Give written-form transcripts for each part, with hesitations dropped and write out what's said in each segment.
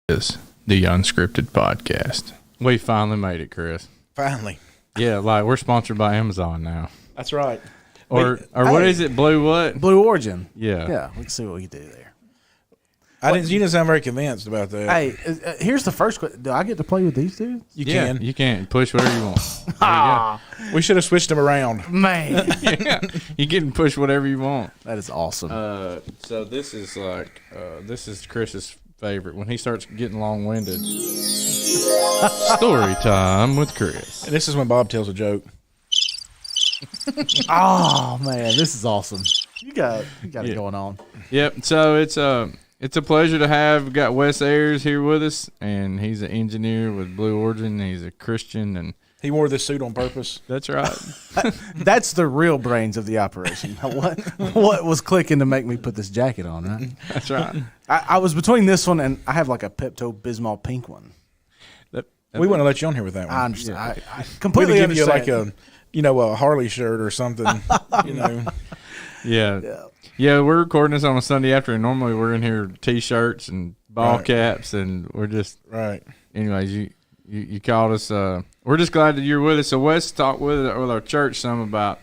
is the Unscripted Podcast. We finally made it, Chris. Finally. Yeah, like we're sponsored by Amazon now. That's right. Or what is it? Blue what? Blue Origin. Yeah. Yeah, let's see what we can do there. You didn't sound very convinced about that. Hey, here's the first question. Do I get to play with these dudes? You Yeah, can. you can push whatever you want. There We should have switched them around. Man, you go. Yeah, you can push whatever you want. that is awesome. So this is like this is Chris's favorite when he starts getting long-winded. Story time with Chris. And this is when Bob tells a joke. Oh man, this is awesome. You got it going on. Yep. So it's a pleasure to have. We've got Wes Ayers here with us, and he's an engineer with Blue Origin. He's a Christian, and He wore this suit on purpose. that's right. That's the real brains of the operation. What was clicking to make me put this jacket on? Right? That's right. I was between this one and I have like a Pepto Bismol pink one. We wouldn't have let you on here with that one. I understand. Yeah. I We'd completely give you understand. like a Harley shirt or something. Yeah. Yeah, we're recording this on a Sunday afternoon. Normally we're in here T-shirts and ball Right. caps, and we're just Right. anyways, you called us. We're just glad that you're with us. So Wes talked with our church some about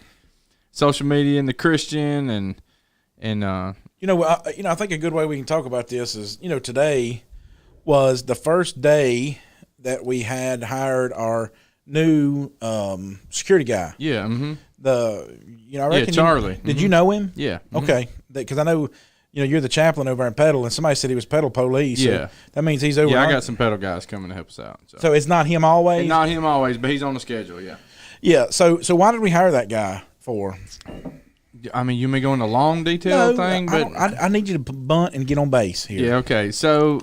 social media and the Christian and I think a good way we can talk about this is, today was the first day that we had hired our new security guy. yeah, mm-hmm. I reckon Charlie. Did you know him? Yeah. Mm-hmm. Okay, because I know, you're the chaplain over in Pedal, and somebody said he was Pedal police. Yeah. So that means he's over. Yeah, I got some pedal guys coming to help us out. So, So it's not him always. and not him always, but he's on the schedule. Yeah. Yeah. So why did we hire that guy for? I mean, you may go into long detail thing, but I need you to bunt and get on base here. yeah, okay. So,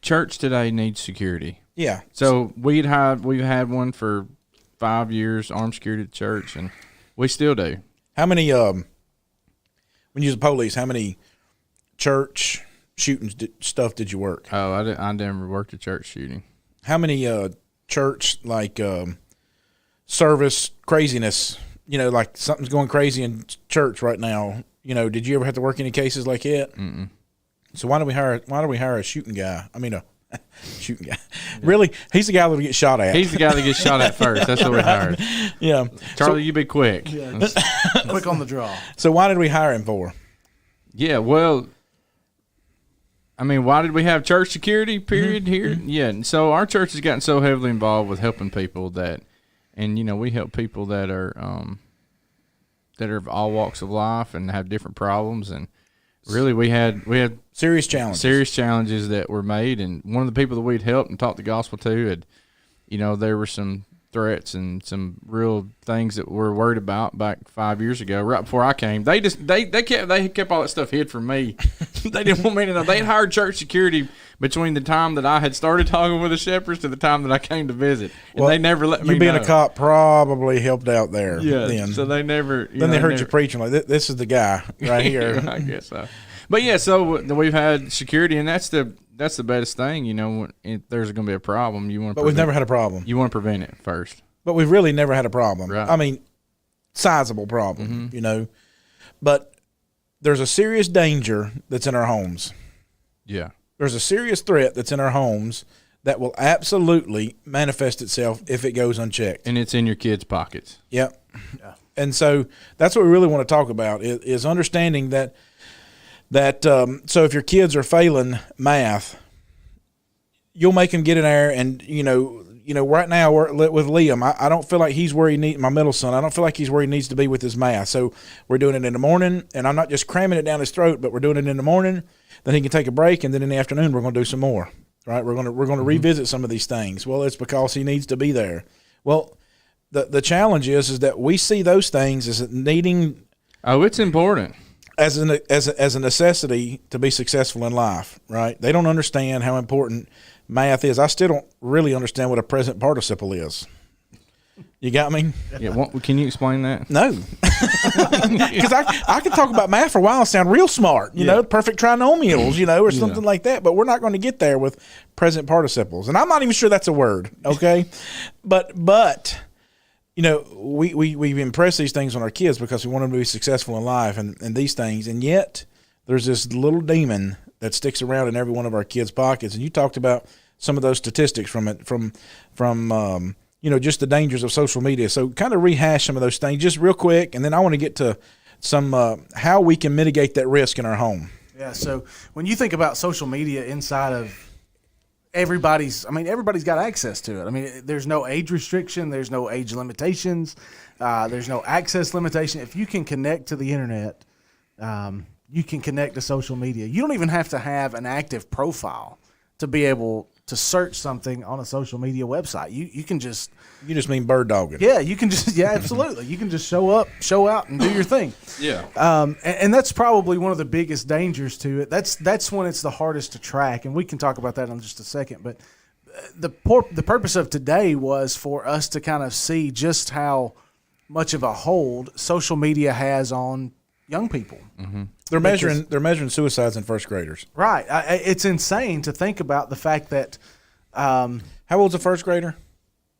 church today needs security. Yeah. So we've had one for 5 years, armed security at the church, and we still do. How many? When you was the police, how many church shootings stuff did you work? Oh, I never worked a church shooting. How many church service craziness? Like something's going crazy in church right now. Did you ever have to work any cases like that? Mm-mm. So why do we hire a shooting guy? I mean a shooting guy. Really, he's the guy that'll get shot at. He's the guy that gets shot at first. That's what we hired. Yeah, Charlie, you be quick. Quick on the draw. So why did we hire him for? Yeah, well, I mean, why did we have church security, period, here? Yeah, and so our church has gotten so heavily involved with helping people and we help people that are of all walks of life and have different problems, and really we had Serious challenges that were made, and one of the people that we'd helped and taught the gospel to had, there were some threats and some real things that we're worried about back 5 years ago, right before I came. They kept all that stuff hid from me. They didn't want me to know. They hired church security between the time that I had started talking with the shepherds to the time that I came to visit, and they never let me know. You being a cop probably helped out there. Yeah. Then. So they never. Then they heard you preaching like this is the guy right here. I guess so. But yeah, so we've had security, and that's the best thing. If there's going to be a problem, you want. But we've never had a problem. You want to prevent it first. But we've really never had a problem. Right. I mean, sizable problem. But there's a serious danger that's in our homes. Yeah. There's a serious threat that's in our homes that will absolutely manifest itself if it goes unchecked. And it's in your kids' pockets. Yep. Yeah. And so that's what we really want to talk about is understanding that so if your kids are failing math, you'll make them get in there and, right now with Liam, I don't feel like he's where my middle son, I don't feel like he's where he needs to be with his math. So we're doing it in the morning, and I'm not just cramming it down his throat, but we're doing it in the morning. Then he can take a break, and then in the afternoon we're going to do some more. Right? We're going to revisit some of these things. Well, it's because he needs to be there. Well, the challenge is that we see those things as needing. Oh, it's important. As a necessity to be successful in life, right? They don't understand how important math is. I still don't really understand what a present participle is. You got me? Yeah. Can you explain that? No, because I can talk about math for a while and sound real smart. Perfect trinomials, or something like that. But we're not going to get there with present participles, and I'm not even sure that's a word. Okay, but we impress these things on our kids because we want them to be successful in life and these things, and yet there's this little demon that sticks around in every one of our kids' pockets. And you talked about some of those statistics from it, from just the dangers of social media. So kind of rehash some of those things just real quick, and then I want to get to some how we can mitigate that risk in our home. Yeah, so when you think about social media inside of everybody's got access to it. I mean, there's no age restriction. There's no age limitations. There's no access limitation. If you can connect to the internet, you can connect to social media. You don't even have to have an active profile to be able to search something on a social media website. You can just... You just mean bird dogging. Yeah, you can just... Yeah, absolutely. You can just show up, show out, and do your thing. Yeah. And that's probably one of the biggest dangers to it. That's when it's the hardest to track, and we can talk about that in just a second. But the purpose of today was for us to kind of see just how much of a hold social media has on young people. Mm-hmm. They're measuring suicides in first graders. Right. It's insane to think about the fact that. How old's a first grader?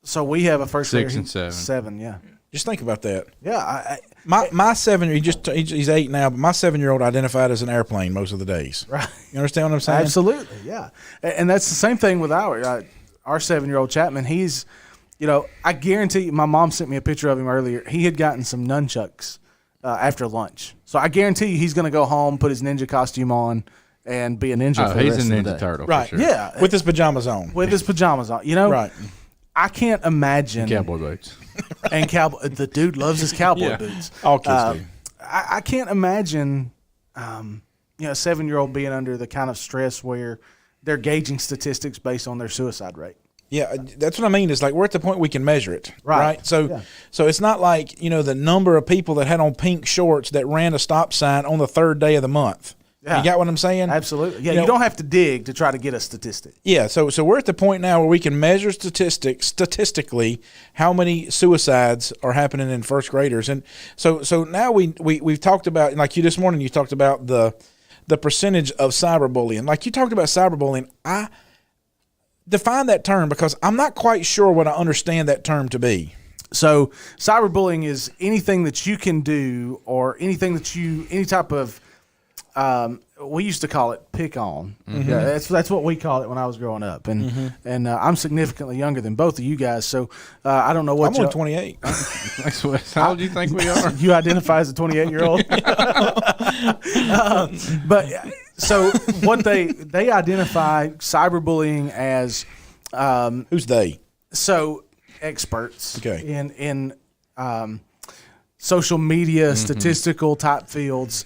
So we have a first grader. 6 and 7. 7, yeah. Just think about that. Yeah. My 7 he's 8 now, but my 7-year-old identified as an airplane most of the days. Right. You understand what I'm saying? Absolutely. Yeah. And that's the same thing with our 7-year-old Chapman. He's, I guarantee you, my mom sent me a picture of him earlier. He had gotten some nunchucks after lunch. So I guarantee you he's going to go home, put his ninja costume on, and be a ninja for the rest he's of a the Ninja day. Turtle, right? for sure. Yeah, with his pajamas on. With his pajamas on, Right. I can't imagine. Cowboy boots. And cowboy. The dude loves his cowboy boots. All kids do. I can't imagine, a 7-year-old being under the kind of stress where they're gauging statistics based on their suicide rate. Yeah, that's what I mean. It's like we're at the point we can measure it, right? So it's not like, the number of people that had on pink shorts that ran a stop sign on the 3rd day of the month. Yeah. You got what I'm saying? Absolutely. Yeah, you don't have to dig to try to get a statistic. Yeah, so we're at the point now where we can measure statistically how many suicides are happening in first graders. And so now we've talked about, like you this morning, you talked about the percentage of cyberbullying. Like you talked about cyberbullying, I define that term because I'm not quite sure what I understand that term to be. So cyberbullying is anything that you can do or any type of we used to call it pick on. Mm-hmm. Yeah, that's what we called it when I was growing up, and I'm significantly younger than both of you guys, so I don't know what. I'm only 28. How old do you think we are? You identify as a 28-year-old. But so what they identify cyberbullying as. Who's they? So experts. Okay. In social media, statistical type fields.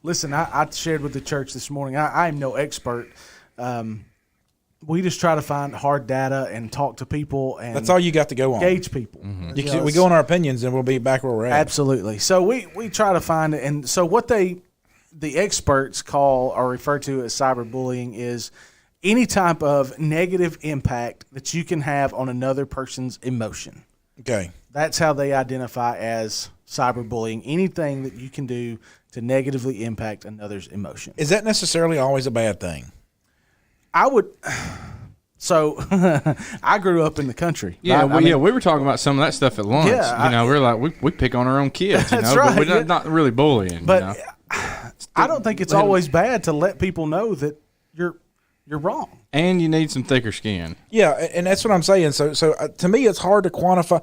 Listen, I shared with the church this morning. I am no expert. We just try to find hard data and talk to people. And that's all you got to go on. Gauge people. Mm-hmm. We go on our opinions, and we'll be back where we're at. Absolutely. So we try to find it. And so what the experts call or refer to as cyberbullying is any type of negative impact that you can have on another person's emotion. Okay. That's how they identify as cyberbullying. Anything that you can do to negatively impact another's emotion. Is that necessarily always a bad thing? I would. So I grew up in the country. Yeah, we were talking about some of that stuff at lunch. Yeah, we're like we pick on our own kids. That's right. But we're not really bullying. But I don't think it's always bad to let people know that you're wrong. And you need some thicker skin. Yeah, and that's what I'm saying. So to me, it's hard to quantify,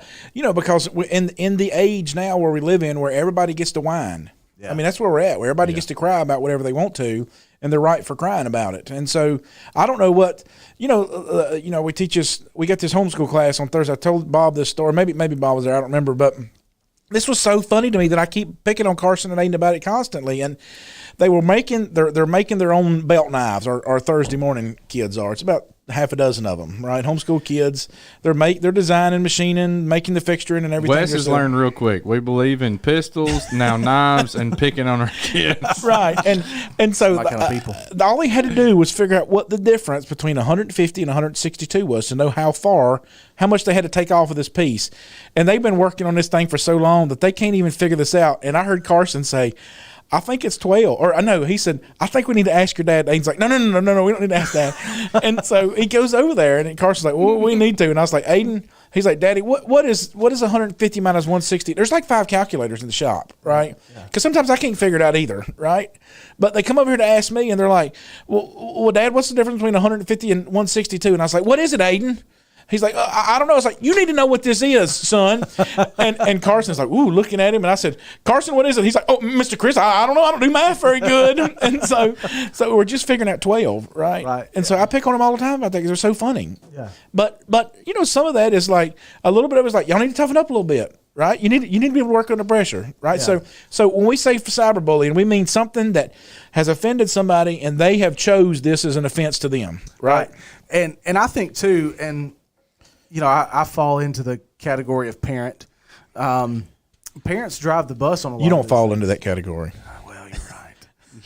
because we're in the age now where we live in, where everybody gets to whine. Yeah. I mean, that's where we're at, where everybody gets to cry about whatever they want to, and they're right for crying about it. And so I don't know what, we got this homeschool class on Thursday. I told Bob this story. Maybe Bob was there. I don't remember, but this was so funny to me that I keep picking on Carson and Aiden about it constantly. And they're making their own belt knives. Our Thursday morning kids are. It's about half a dozen of them, right? Homeschool kids. They're designing, machining, making the fixturing and everything. Wes has learned real quick. We believe in pistols, now knives, and picking on our kids. Right, and so my kind of people. All he had to do was figure out what the difference between 150 and 162 was to know how much they had to take off of this piece. And they've been working on this thing for so long that they can't even figure this out. And I heard Carson say, I think it's 12. Or I know, he said, I think we need to ask your dad. Aiden's like, no, we don't need to ask Dad. And so he goes over there, and Carson's like, well, we need to. And I was like, Aiden, He's like, Daddy, what is 150 minus 160? There's like 5 calculators in the shop, right? Because sometimes I can't figure it out either, right? But they come over here to ask me, and they're like, well, Dad, what's the difference between 150 and 162? And I was like, what is it, Aiden? He's like, I don't know. It's like, you need to know what this is, son. and Carson's like, ooh, looking at him. And I said, Carson, what is it? He's like, oh, Mr. Chris, I don't know. I don't do math very good. And so we're just figuring out 12, right? Right. And so I pick on them all the time about that because they're so funny. Yeah. But some of that is like a little bit of it is like, y'all need to toughen up a little bit, right? You need to be able to work under pressure, right? Yeah. So when we say cyberbullying, we mean something that has offended somebody and they have chose this as an offense to them, right? And I think too, and I fall into the category of parent. Parents drive the bus on a lot. You don't fall into that category. Well, you're right.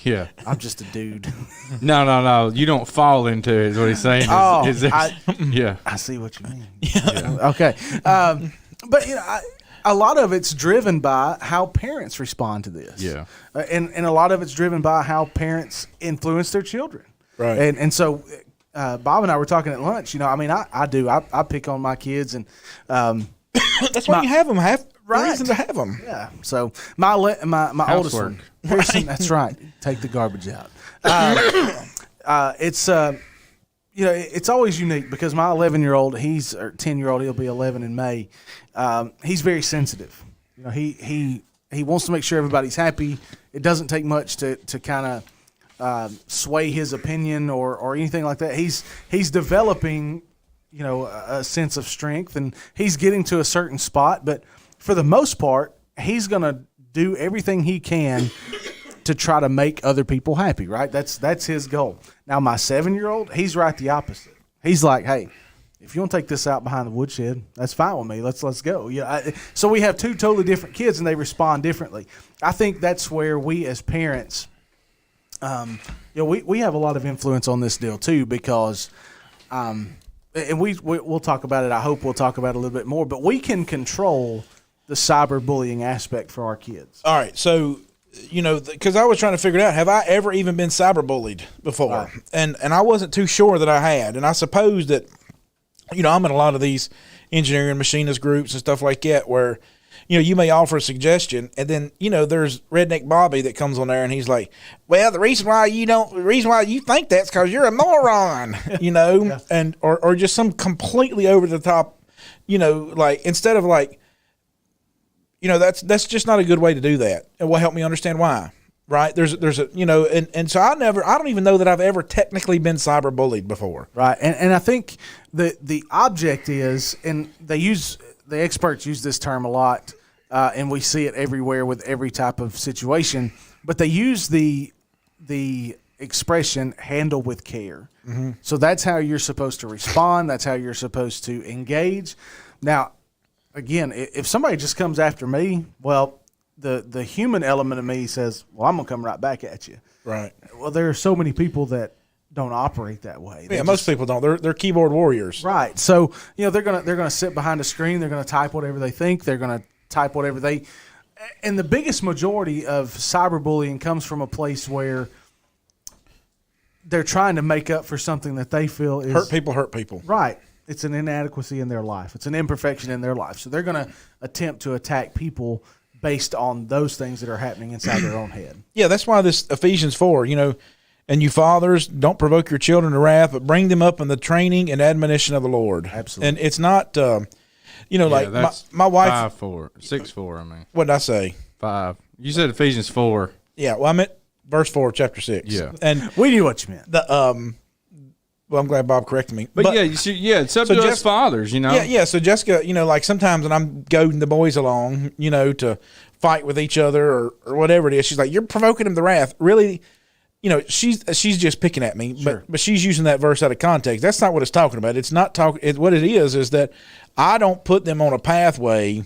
Yeah. I'm just a dude. No. You don't fall into it, is what he's saying. Yeah. I see what you mean. Yeah. Okay. But a lot of it's driven by how parents respond to this. Yeah. And a lot of it's driven by how parents influence their children. Right. And so Bob and I were talking at lunch. I do. I pick on my kids, and that's why you have them. Have right. reason to have them. Yeah. So my oldest one, Pearson, that's right. Take the garbage out. It's it's always unique because my 11-year-old, or 10-year-old, he'll be 11 in May. He's very sensitive. He wants to make sure everybody's happy. It doesn't take much to kind of sway his opinion or anything like that. He's developing, a sense of strength, and he's getting to a certain spot. But for the most part, he's going to do everything he can to try to make other people happy. Right? That's his goal. Now, my 7-year-old, he's right the opposite. He's like, hey, if you want to take this out behind the woodshed, that's fine with me. Let's go. So we have 2 totally different kids, and they respond differently. I think that's where we as parents. We have a lot of influence on this deal too because, and we'll talk about it. I hope we'll talk about it a little bit more. But we can control the cyberbullying aspect for our kids. All right, so because I was trying to figure it out, have I ever even been cyberbullied before? Right. And I wasn't too sure that I had, and I suppose that I'm in a lot of these engineering machinist groups and stuff like that where. You may offer a suggestion, and then there's Redneck Bobby that comes on there, and he's like, "Well, the reason why you think that's because you're a moron," Yeah. and or just some completely over the top, like instead of like, that's just not a good way to do that. And will help me understand why, right? There's a and so I don't even know that I've ever technically been cyberbullied before, right? And I think the object is, and the experts use this term a lot, and we see it everywhere with every type of situation. But they use the expression "handle with care." Mm-hmm. So that's how you're supposed to respond. That's how you're supposed to engage. Now, again, if somebody just comes after me, well, the human element of me says, "Well, I'm gonna come right back at you." Right. Well, there are so many people that don't operate that way. Most people don't. They're keyboard warriors. Right. So, they're gonna sit behind a screen, they're gonna type whatever they think, they're gonna type whatever and the biggest majority of cyberbullying comes from a place where they're trying to make up for something that they feel is hurt people. Right. It's an inadequacy in their life. It's an imperfection in their life. So they're gonna attempt to attack people based on those things that are happening inside their own head. Yeah, that's why this Ephesians 4, and you fathers, don't provoke your children to wrath, but bring them up in the training and admonition of the Lord. Absolutely. And it's not, like my wife. 6:4. I mean, what did I say? 5. You said Ephesians 4. Yeah, well, I meant verse 4, chapter 6. Yeah. And we knew what you meant. Well, I'm glad Bob corrected me. But it's up to us fathers, Yeah. So Jessica, like sometimes when I'm goading the boys along, to fight with each other or whatever it is, she's like, "You're provoking them to wrath." Really. She's just picking at me, Sure. but she's using that verse out of context. That's not what it's talking about. It's not what it is that I don't put them on a pathway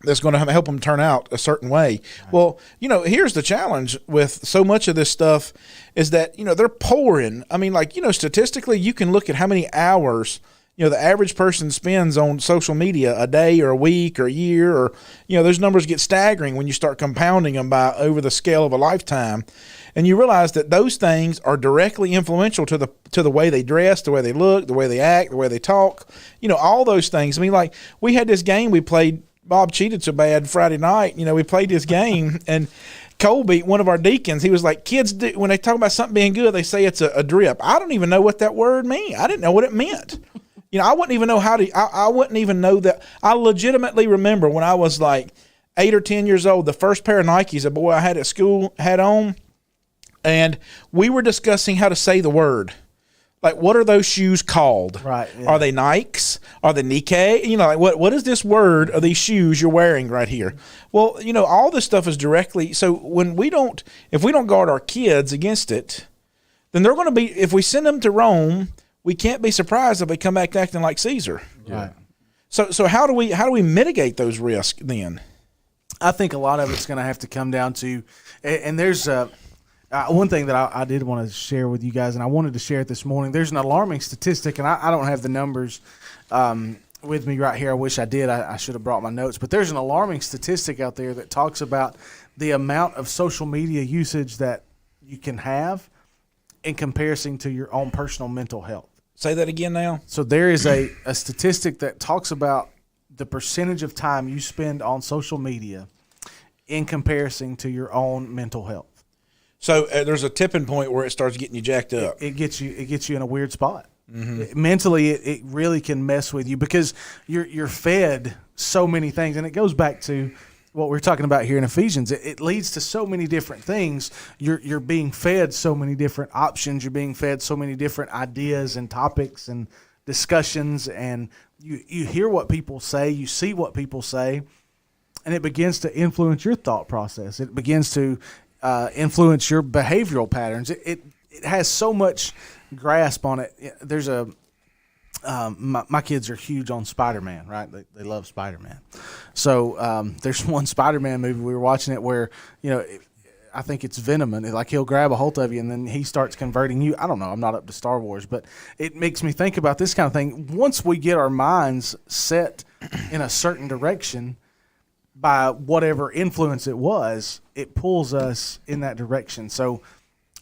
that's going to help them turn out a certain way. Right. Well, here's the challenge with so much of this stuff is that, they're pouring. I mean, statistically, you can look at how many hours, the average person spends on social media a day or a week or a year, or those numbers get staggering when you start compounding them by over the scale of a lifetime, and you realize that those things are directly influential to the way they dress, the way they look, the way they act, the way they talk, all those things. I mean, like, we had this game we played. Bob cheated so bad Friday night. We played this game, and Colby, one of our deacons, he was like, kids, when they talk about something being good, they say it's a drip. I don't even know what that word means. I didn't know what it meant. I wouldn't even know I wouldn't even know that. I legitimately remember when I was like 8 or 10 years old, the first pair of Nikes a boy I had at school had on, and we were discussing how to say the word. Like, what are those shoes called? Right. Yeah. Are they Nikes? Are they Nike? Like, what is this word of these shoes you're wearing right here? Well, all this stuff is directly. So if we don't guard our kids against it, then they're going to be, if we send them to Rome, we can't be surprised if they come back acting like Caesar. Right. So how do we mitigate those risks then? I think a lot of it's going to have to come down to, and there's one thing that I did want to share with you guys, and I wanted to share it this morning. There's an alarming statistic, and I don't have the numbers with me right here. I wish I did. I should have brought my notes. But there's an alarming statistic out there that talks about the amount of social media usage that you can have in comparison to your own personal mental health. Say that again now. So there is a statistic that talks about the percentage of time you spend on social media in comparison to your own mental health. So there's a tipping point where it starts getting you jacked up. It gets you in a weird spot. Mm-hmm. Mentally, it really can mess with you because you're fed so many things, and it goes back to what we're talking about here in Ephesians. It leads to so many different things. You're being fed so many different options. You're being fed so many different ideas and topics and discussions, and you hear what people say, you see what people say, and it begins to influence your thought process. It begins to influence your behavioral patterns. It has so much grasp on it. There's my kids are huge on Spider-Man, right? They love Spider-Man. So there's one Spider-Man movie we were watching it where I think it's Venom, and like he'll grab a hold of you and then he starts converting you. I don't know. I'm not up to Star Wars, but it makes me think about this kind of thing. Once we get our minds set in a certain direction by whatever influence it was, it pulls us in that direction. So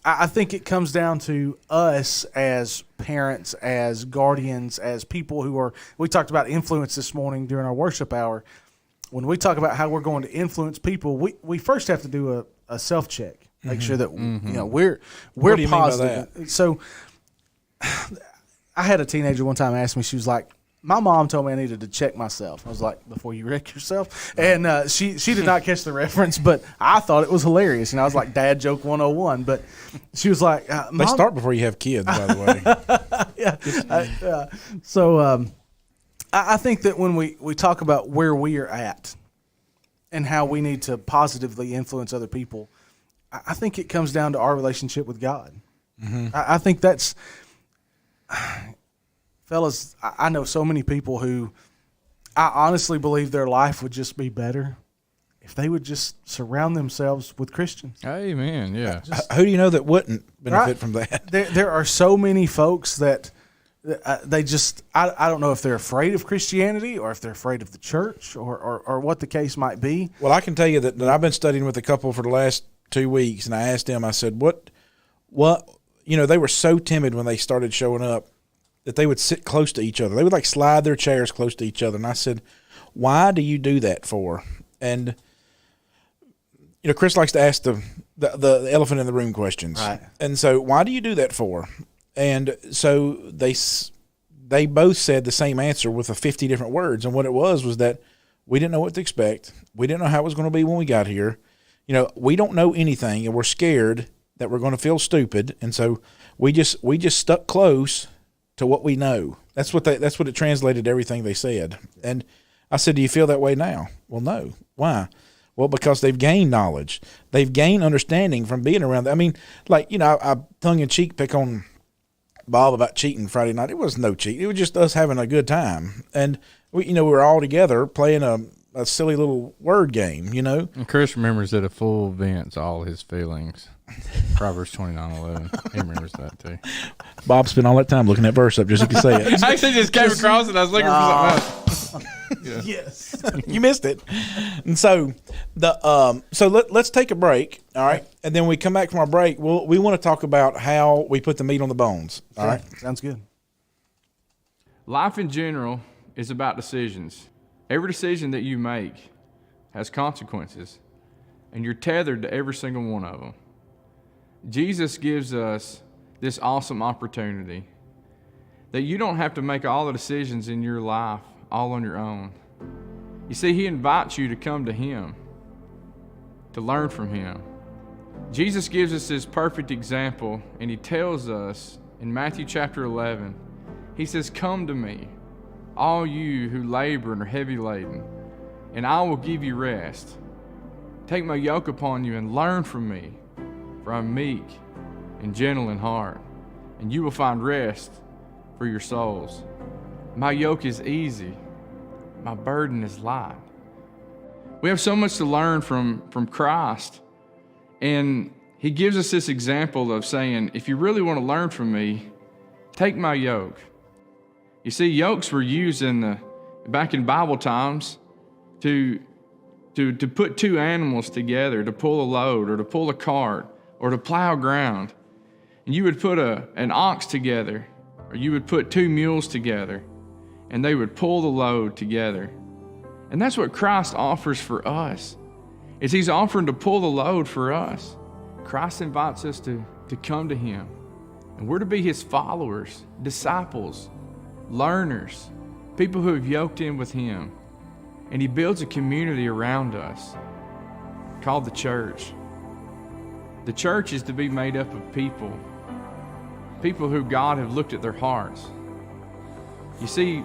I think it comes down to us as parents, as guardians, as people who are – we talked about influence this morning during our worship hour. When we talk about how we're going to influence people, we first have to do a self-check, make sure that we're positive. So I had a teenager one time ask me, she was like, my mom told me I needed to check myself. I was like, before you wreck yourself? And she did not catch the reference, but I thought it was hilarious. And I was like, Dad joke 101. But she was like, they start before you have kids, by the way. So I think that when we talk about where we are at and how we need to positively influence other people, I think it comes down to our relationship with God. Mm-hmm. I think that's... Fellas, I know so many people who I honestly believe their life would just be better if they would just surround themselves with Christians. Amen, yeah. Who do you know that wouldn't benefit from that? There are so many folks that they just, I don't know if they're afraid of Christianity or if they're afraid of the church or what the case might be. Well, I can tell you that I've been studying with a couple for the last 2 weeks, and I asked them, I said, what, they were so timid when they started showing up that they would sit close to each other. They would like slide their chairs close to each other. And I said, why do you do that for? And, Chris likes to ask the elephant in the room questions. Right. And so why do you do that for? And so they both said the same answer with 50 different words. And what it was that we didn't know what to expect. We didn't know how it was going to be when we got here. We don't know anything, and we're scared that we're going to feel stupid. And so we just stuck close to what we know. That's what it translated to everything they said. And I said, do you feel that way now? Well, no. Why? Well, because they've gained knowledge. They've gained understanding from being around that. I mean, I tongue-in-cheek pick on Bob about cheating Friday night. It was no cheat. It was just us having a good time. And we were all together playing a a silly little word game, you know. And Chris remembers that a fool vents all his feelings. Proverbs 29:11. He remembers that too. Bob spent all that time looking that verse up just so he could say it. I actually just came across it. I was looking for something else. Yeah. Yes. You missed it. And so let's take a break, all right? And then we come back from our break. We want to talk about how we put the meat on the bones. All right? Sounds good. Life in general is about decisions. Every decision that you make has consequences, and you're tethered to every single one of them. Jesus gives us this awesome opportunity that you don't have to make all the decisions in your life all on your own. You see, he invites you to come to him, to learn from him. Jesus gives us this perfect example, and he tells us in Matthew chapter 11, he says, "Come to me, all you who labor and are heavy laden, and I will give you rest. Take my yoke upon you and learn from me, for I'm meek and gentle in heart, and you will find rest for your souls. My yoke is easy, my burden is light." We have so much to learn from Christ, and he gives us this example of saying, if you really want to learn from me, take my yoke. You see, yokes were used back in Bible times to put two animals together to pull a load or to pull a cart or to plow ground. And you would put an ox together, or you would put two mules together, and they would pull the load together. And that's what Christ offers for us, is he's offering to pull the load for us. Christ invites us to come to him, and we're to be his followers, disciples, learners, people who have yoked in with him. And he builds a community around us called the church. The church is to be made up of people who God have looked at their hearts. You see,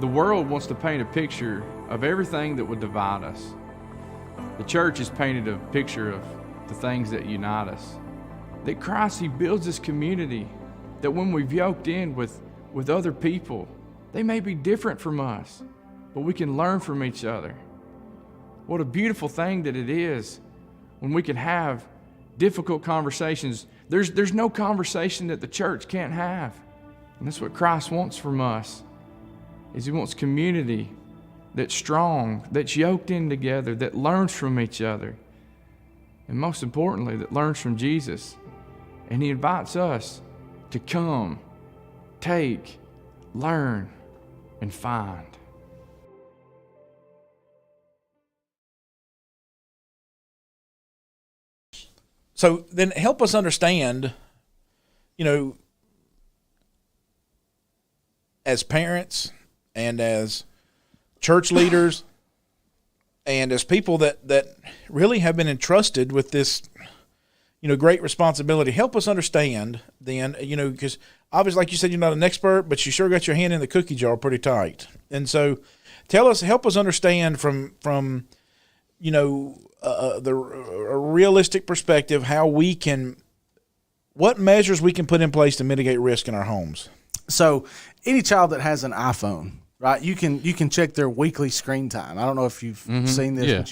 the world wants to paint a picture of everything that would divide us. The church has painted a picture of the things that unite us. That Christ, he builds this community that when we've yoked in with other people, they may be different from us, but we can learn from each other. What a beautiful thing that it is when we can have difficult conversations. There's no conversation that the church can't have. And that's what Christ wants from us, is he wants community that's strong, that's yoked in together, that learns from each other. And most importantly, that learns from Jesus. And he invites us to come, take, learn, and find. So then help us understand, as parents and as church leaders and as people that really have been entrusted with this, great responsibility, help us understand then, because obviously, like you said, you're not an expert, but you sure got your hand in the cookie jar pretty tight. And so help us understand from a realistic perspective what measures we can put in place to mitigate risk in our homes. So any child that has an iPhone, right, you can check their weekly screen time. I don't know if you've seen this, but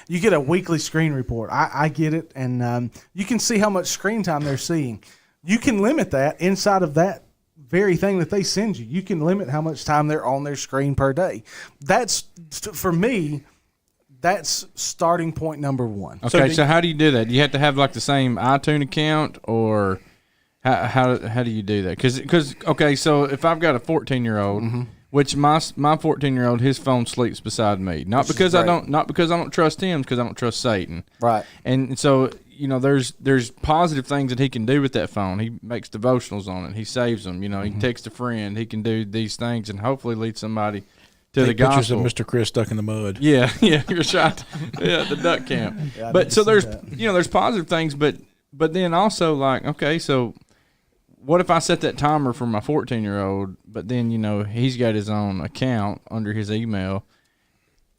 you get a weekly screen report. I get it, and you can see how much screen time they're seeing. You can limit that inside of that very thing that they send you. You can limit how much time they're on their screen per day. That's, for me, that's starting point number one. Okay, so how do you do that? Do you have to have like the same iTunes account, or how do you do that? Because okay, so if I've got a 14-year-old, which my 14-year-old, his phone sleeps beside me, not because I don't trust him, because I don't trust Satan. Right. And so there's positive things that he can do with that phone. He makes devotionals on it. He saves them. He can text a friend. He can do these things and hopefully lead somebody to the gospel. Pictures of Mr. Chris stuck in the mud. Yeah, you're shot. Yeah, the duck camp. Yeah, but so there's there's positive things, but then also like, okay, so what if I set that timer for my 14-year-old, but then he's got his own account under his email.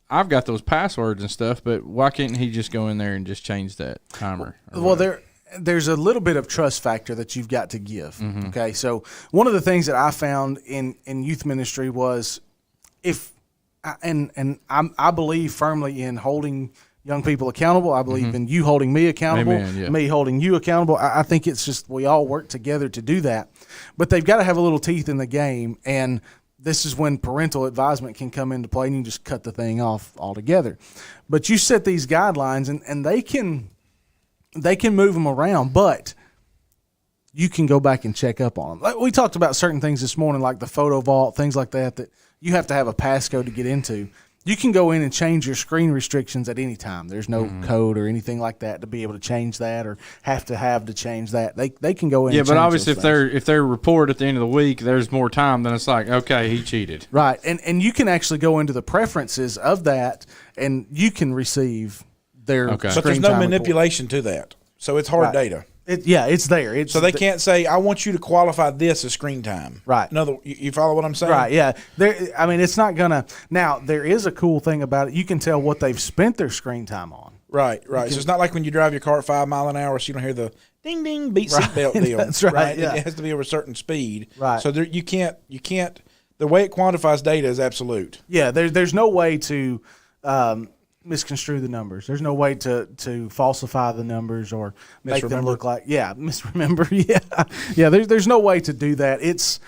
I've got those passwords and stuff, but why can't he just go in there and just change that timer? Well, there's a little bit of trust factor that you've got to give. Okay, so one of the things that I found in youth ministry was, if I believe firmly in holding young people accountable. I believe in you holding me accountable, Amen, yeah. me holding you accountable. I think it's just we all work together to do that. But they've got to have a little teeth in the game, and this is when parental advisement can come into play, and you just cut the thing off altogether. But you set these guidelines, and they can move them around, but you can go back and check up on them. Like we talked about certain things this morning, like the photo vault, things like that you have to have a passcode to get into. You can go in and change your screen restrictions at any time. There's no code or anything like that to be able to change that or have to change that. They can go in. Yeah, and but change obviously those if they're report at the end of the week, there's more time. Then it's like, okay, he cheated. right, and you can actually go into the preferences of that, and you can receive their. Okay. But there's screen no time report. manipulation to that. So it's hard Right. data. It's there. So they can't say, I want you to qualify this as screen time. Right. You follow what I'm saying? Right, yeah. I mean, it's not going to. Now, there is a cool thing about it. You can tell what they've spent their screen time on. Right. So it's not like when you drive your car at 5 miles an hour, so you don't hear the ding, ding, beat seatbelt deal. That's right, yeah. It has to be over a certain speed. Right. So you can't, the way it quantifies data is absolute. Yeah, there's no way to misconstrue the numbers. There's no way to falsify the numbers or make them look like misremember. Yeah. There's no way to do that. It's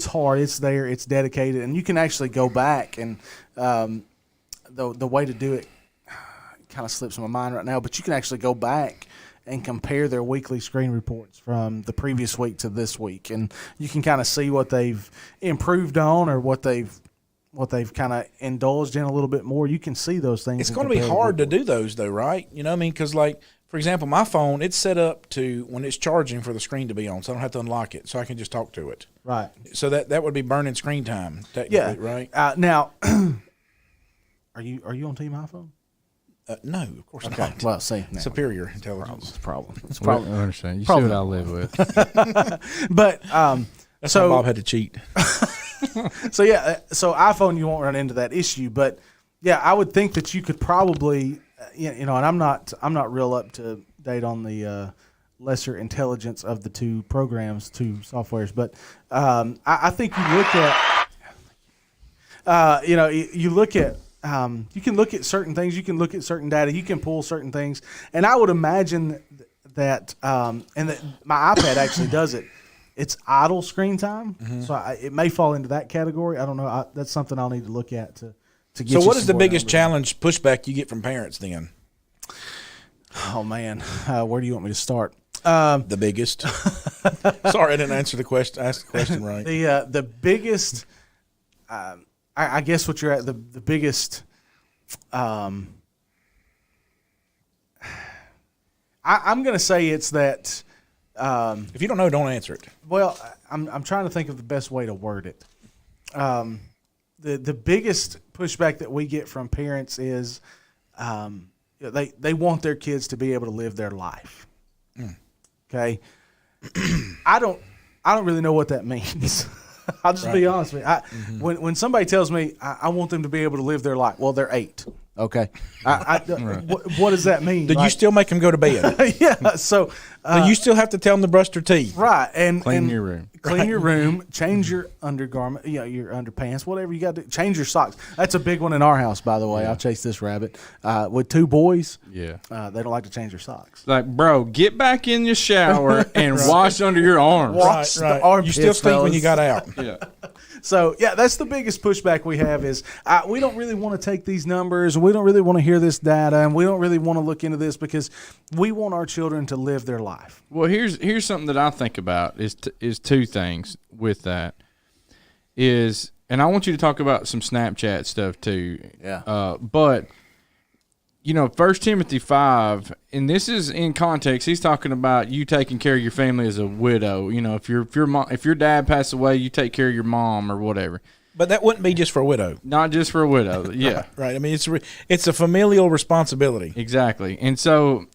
hard. It's there. It's dedicated, and you can actually go back and the way to do it kind of slips my mind right now. But you can actually go back and compare their weekly screen reports from the previous week to this week, and you can kind of see what they've improved on or what they've kind of indulged in a little bit more. You can see those things. It's going to be hard to do those, though, right? You know what I mean? Because, like, for example, my phone, it's set up to, when it's charging, for the screen to be on, so I don't have to unlock it, so I can just talk to it. Right. So that would be burning screen time, technically, right? Now, are you on Team iPhone? No, of course Okay. not. Well, see, now, Superior intelligence. it's a problem. It's a Well, problem. I understand. You see Probably what I live with. But That's so how Bob had to cheat. so iPhone, you won't run into that issue. But yeah, I would think that you could probably, and I'm not real up to date on the lesser intelligence of the two softwares, but I think you look at, you look at. You can look at certain things. You can look at certain data. You can pull certain things, and I would imagine that, and that my iPad actually does it. It's idle screen time, so it may fall into that category. I don't know. That's something I'll need to look at to get. So, you what is some the more biggest numbers. challenge pushback you get from parents then? Oh man, where do you want me to start? The biggest. Sorry, I didn't answer the question. Ask the question right. The biggest. I guess what you're at the biggest. I'm going to say it's that. If you don't know, don't answer it. Well, I'm trying to think of the best way to word it. The biggest pushback that we get from parents is they want their kids to be able to live their life. Okay, I don't really know what that means. I'll just be honest with you. When somebody tells me I want them to be able to live their life, well, they're 8. Okay, what does that mean? Do you still make them go to bed? Yeah. So you still have to tell them to brush their teeth. right and Clean your room. clean your room, change your undergarment, your underpants, whatever you got to do. Change your socks. That's a big one in our house, by the way. I'll chase this rabbit. With 2 boys, Yeah. they don't like to change their socks. Like, bro, get back in your shower and wash under your arms. Wash the Right. You armpits, still stink when you fellas. got out. Yeah. So, yeah, that's the biggest pushback we have is we don't really want to take these numbers, and we don't really want to hear this data, and we don't really want to look into this because we want our children to live their life. Well, here's something that I think about is 2 things with that. And I want you to talk about some Snapchat stuff too. Yeah. But 1 Timothy 5, and this is in context. He's talking about you taking care of your family as a widow. If your dad passed away, you take care of your mom or whatever. But that wouldn't be just for a widow. Not just for a widow. Yeah. Right. I mean, it's a familial responsibility. Exactly. And so,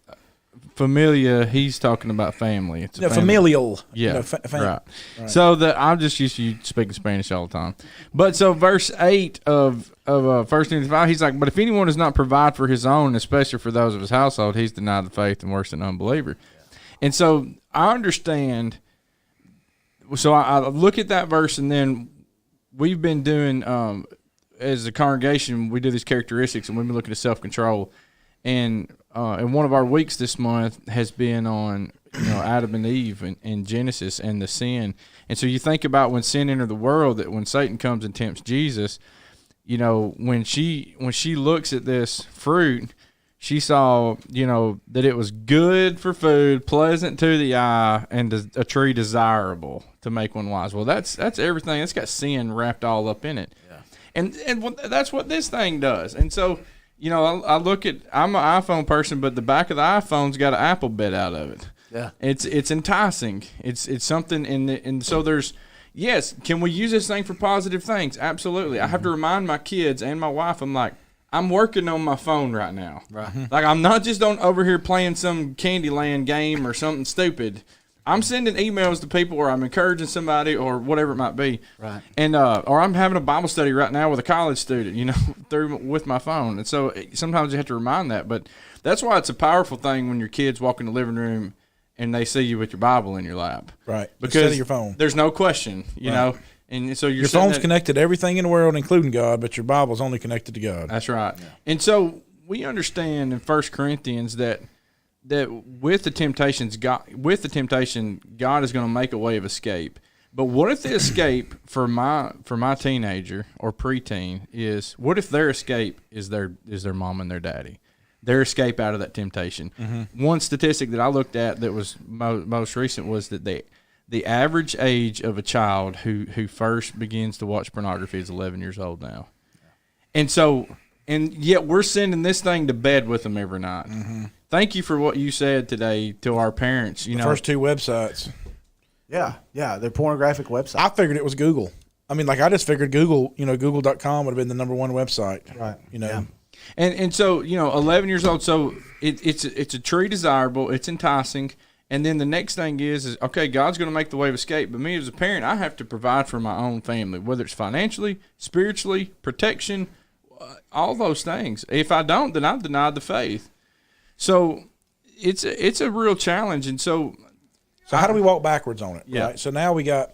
familia, he's talking about family. It's a family. Familial. Yeah, Right. So I'm just used to you speaking Spanish all the time. But so verse 8 of 1 Timothy 5, he's like, but if anyone does not provide for his own, especially for those of his household, he's denied the faith and worse than an unbeliever. And so I understand. So I look at that verse, and then we've been doing as a congregation, we do these characteristics, and we've been looking at self-control. And one of our weeks this month has been on, Adam and Eve and Genesis and the sin. And so you think about when sin entered the world, that when Satan comes and tempts Jesus, when she looks at this fruit, she saw, that it was good for food, pleasant to the eye, and a tree desirable to make one wise. Well, that's everything. It's got sin wrapped all up in it. Yeah. And that's what this thing does. And so, I look at, I'm an iPhone person, but the back of the iPhone's got an apple bit out of it. Yeah. It's enticing. It's something and so there's, yes, can we use this thing for positive things? Absolutely. I have to remind my kids and my wife, I'm like, I'm working on my phone right now. Right. Like, I'm not just over here playing some Candyland game or something stupid. I'm sending emails to people, or I'm encouraging somebody, or whatever it might be. Right. And or I'm having a Bible study right now with a college student, with my phone. And so sometimes you have to remind that. But that's why it's a powerful thing when your kids walk in the living room and they see you with your Bible in your lap. Right. Because instead of your phone. There's no question, you know. And so your phone's connected to everything in the world, including God, but your Bible's only connected to God. That's right. Yeah. And so we understand in 1 Corinthians that with the temptation, God is going to make a way of escape. But what if the escape for my teenager or preteen is, what if their escape is their mom and their daddy? Their escape out of that temptation. Mm-hmm. One statistic that I looked at that was most recent was that the average age of a child who first begins to watch pornography is 11 years old now. Yeah. And yet we're sending this thing to bed with them every night. Mm-hmm. Thank you for what you said today to our parents. The first two websites. Yeah, they're pornographic websites. I figured it was Google. I mean, I just figured Google, Google.com would have been the number one website. Right. Yeah. And so, 11 years old, so it's a tree desirable, it's enticing. And then the next thing is okay, God's going to make the way of escape, but me as a parent, I have to provide for my own family, whether it's financially, spiritually, protection, all those things. If I don't, then I've denied the faith. So it's a real challenge. And so how do we walk backwards on it? Yeah. Right? So now we got,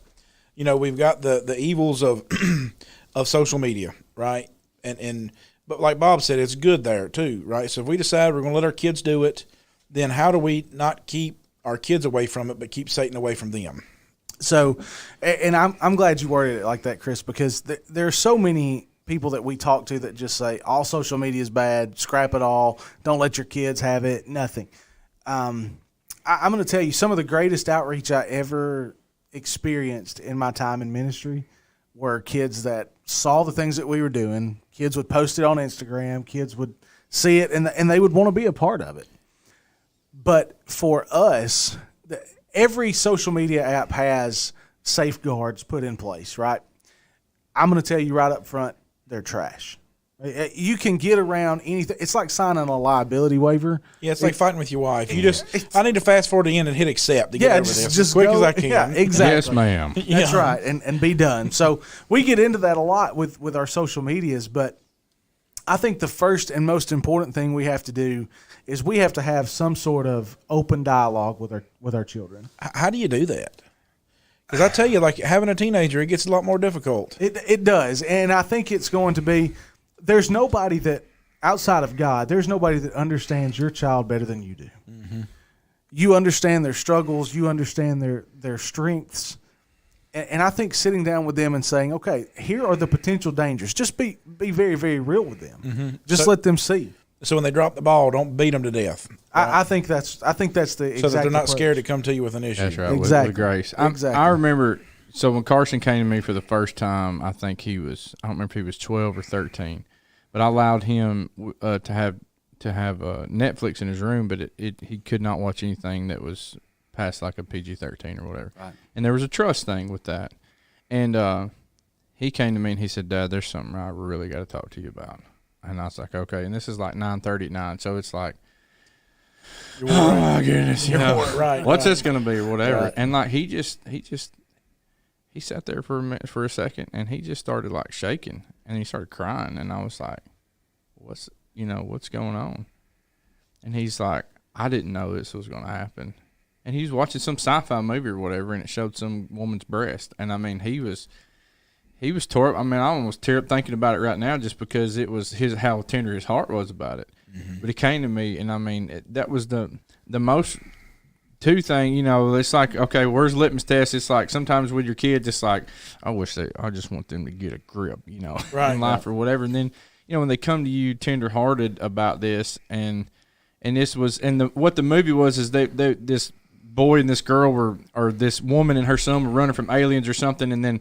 we've got the evils of of social media, right? But like Bob said, it's good there too, right? So if we decide we're going to let our kids do it, then how do we not keep our kids away from it, but keep Satan away from them? So, and I'm glad you worded it like that, Chris, because there are so many people that we talk to that just say all social media is bad, scrap it all, don't let your kids have it, nothing. I'm going to tell you, some of the greatest outreach I ever experienced in my time in ministry were kids that saw the things that we were doing. Kids would post it on Instagram. Kids would see it, and they would want to be a part of it. But for us, every social media app has safeguards put in place, right? I'm going to tell you right up front, they're trash. You can get around anything. It's like signing a liability waiver. Yeah, it's like fighting with your wife. I need to fast forward to the end and hit accept to get over this just as quick as I can. Yeah, exactly. Yes, ma'am. That's right, and be done. So we get into that a lot with our social medias, but I think the first and most important thing we have to do is we have to have some sort of open dialogue with our children. How do you do that? Because I tell you, like having a teenager, it gets a lot more difficult. It does, and I think it's going to be. There's nobody that outside of God. There's nobody that understands your child better than you do. Mm-hmm. You understand their struggles. You understand their strengths, and I think sitting down with them and saying, "Okay, here are the potential dangers." Just be very, very real with them. Mm-hmm. Just let them see. So when they drop the ball, don't beat them to death. Right? I think that's the exact so that they're not approach. scared to come to you with an issue. That's right. Exactly. With grace. Exactly. I remember. So when Carson came to me for the first time, I think I don't remember if he was 12 or 13, but I allowed him to have Netflix in his room, but he could not watch anything that was past like a PG-13 or whatever. Right. And there was a trust thing with that. And he came to me and he said, "Dad, there's something I really got to talk to you about." And I was like, "Okay." And this is like 9:30 at night, so it's like, oh my goodness, what's this going to be or whatever? Right. And like he sat there for a second, and he just started like shaking, and he started crying, and I was like, what's going on? And he's like, "I didn't know this was going to happen." And he was watching some sci-fi movie or whatever, and it showed some woman's breast, and I mean, he was he was tore up. I mean, I almost tear up thinking about it right now, just because it was how tender his heart was about it. But he came to me, and I mean, that was the most two thing. You know, it's like, okay, where's litmus test? It's like sometimes with your kids, it's like, I just want them to get a grip, you know, in life or whatever. And then, you know, when they come to you tender-hearted about this, and this was, and what the movie was is this boy and this girl or this woman and her son were running from aliens or something, and then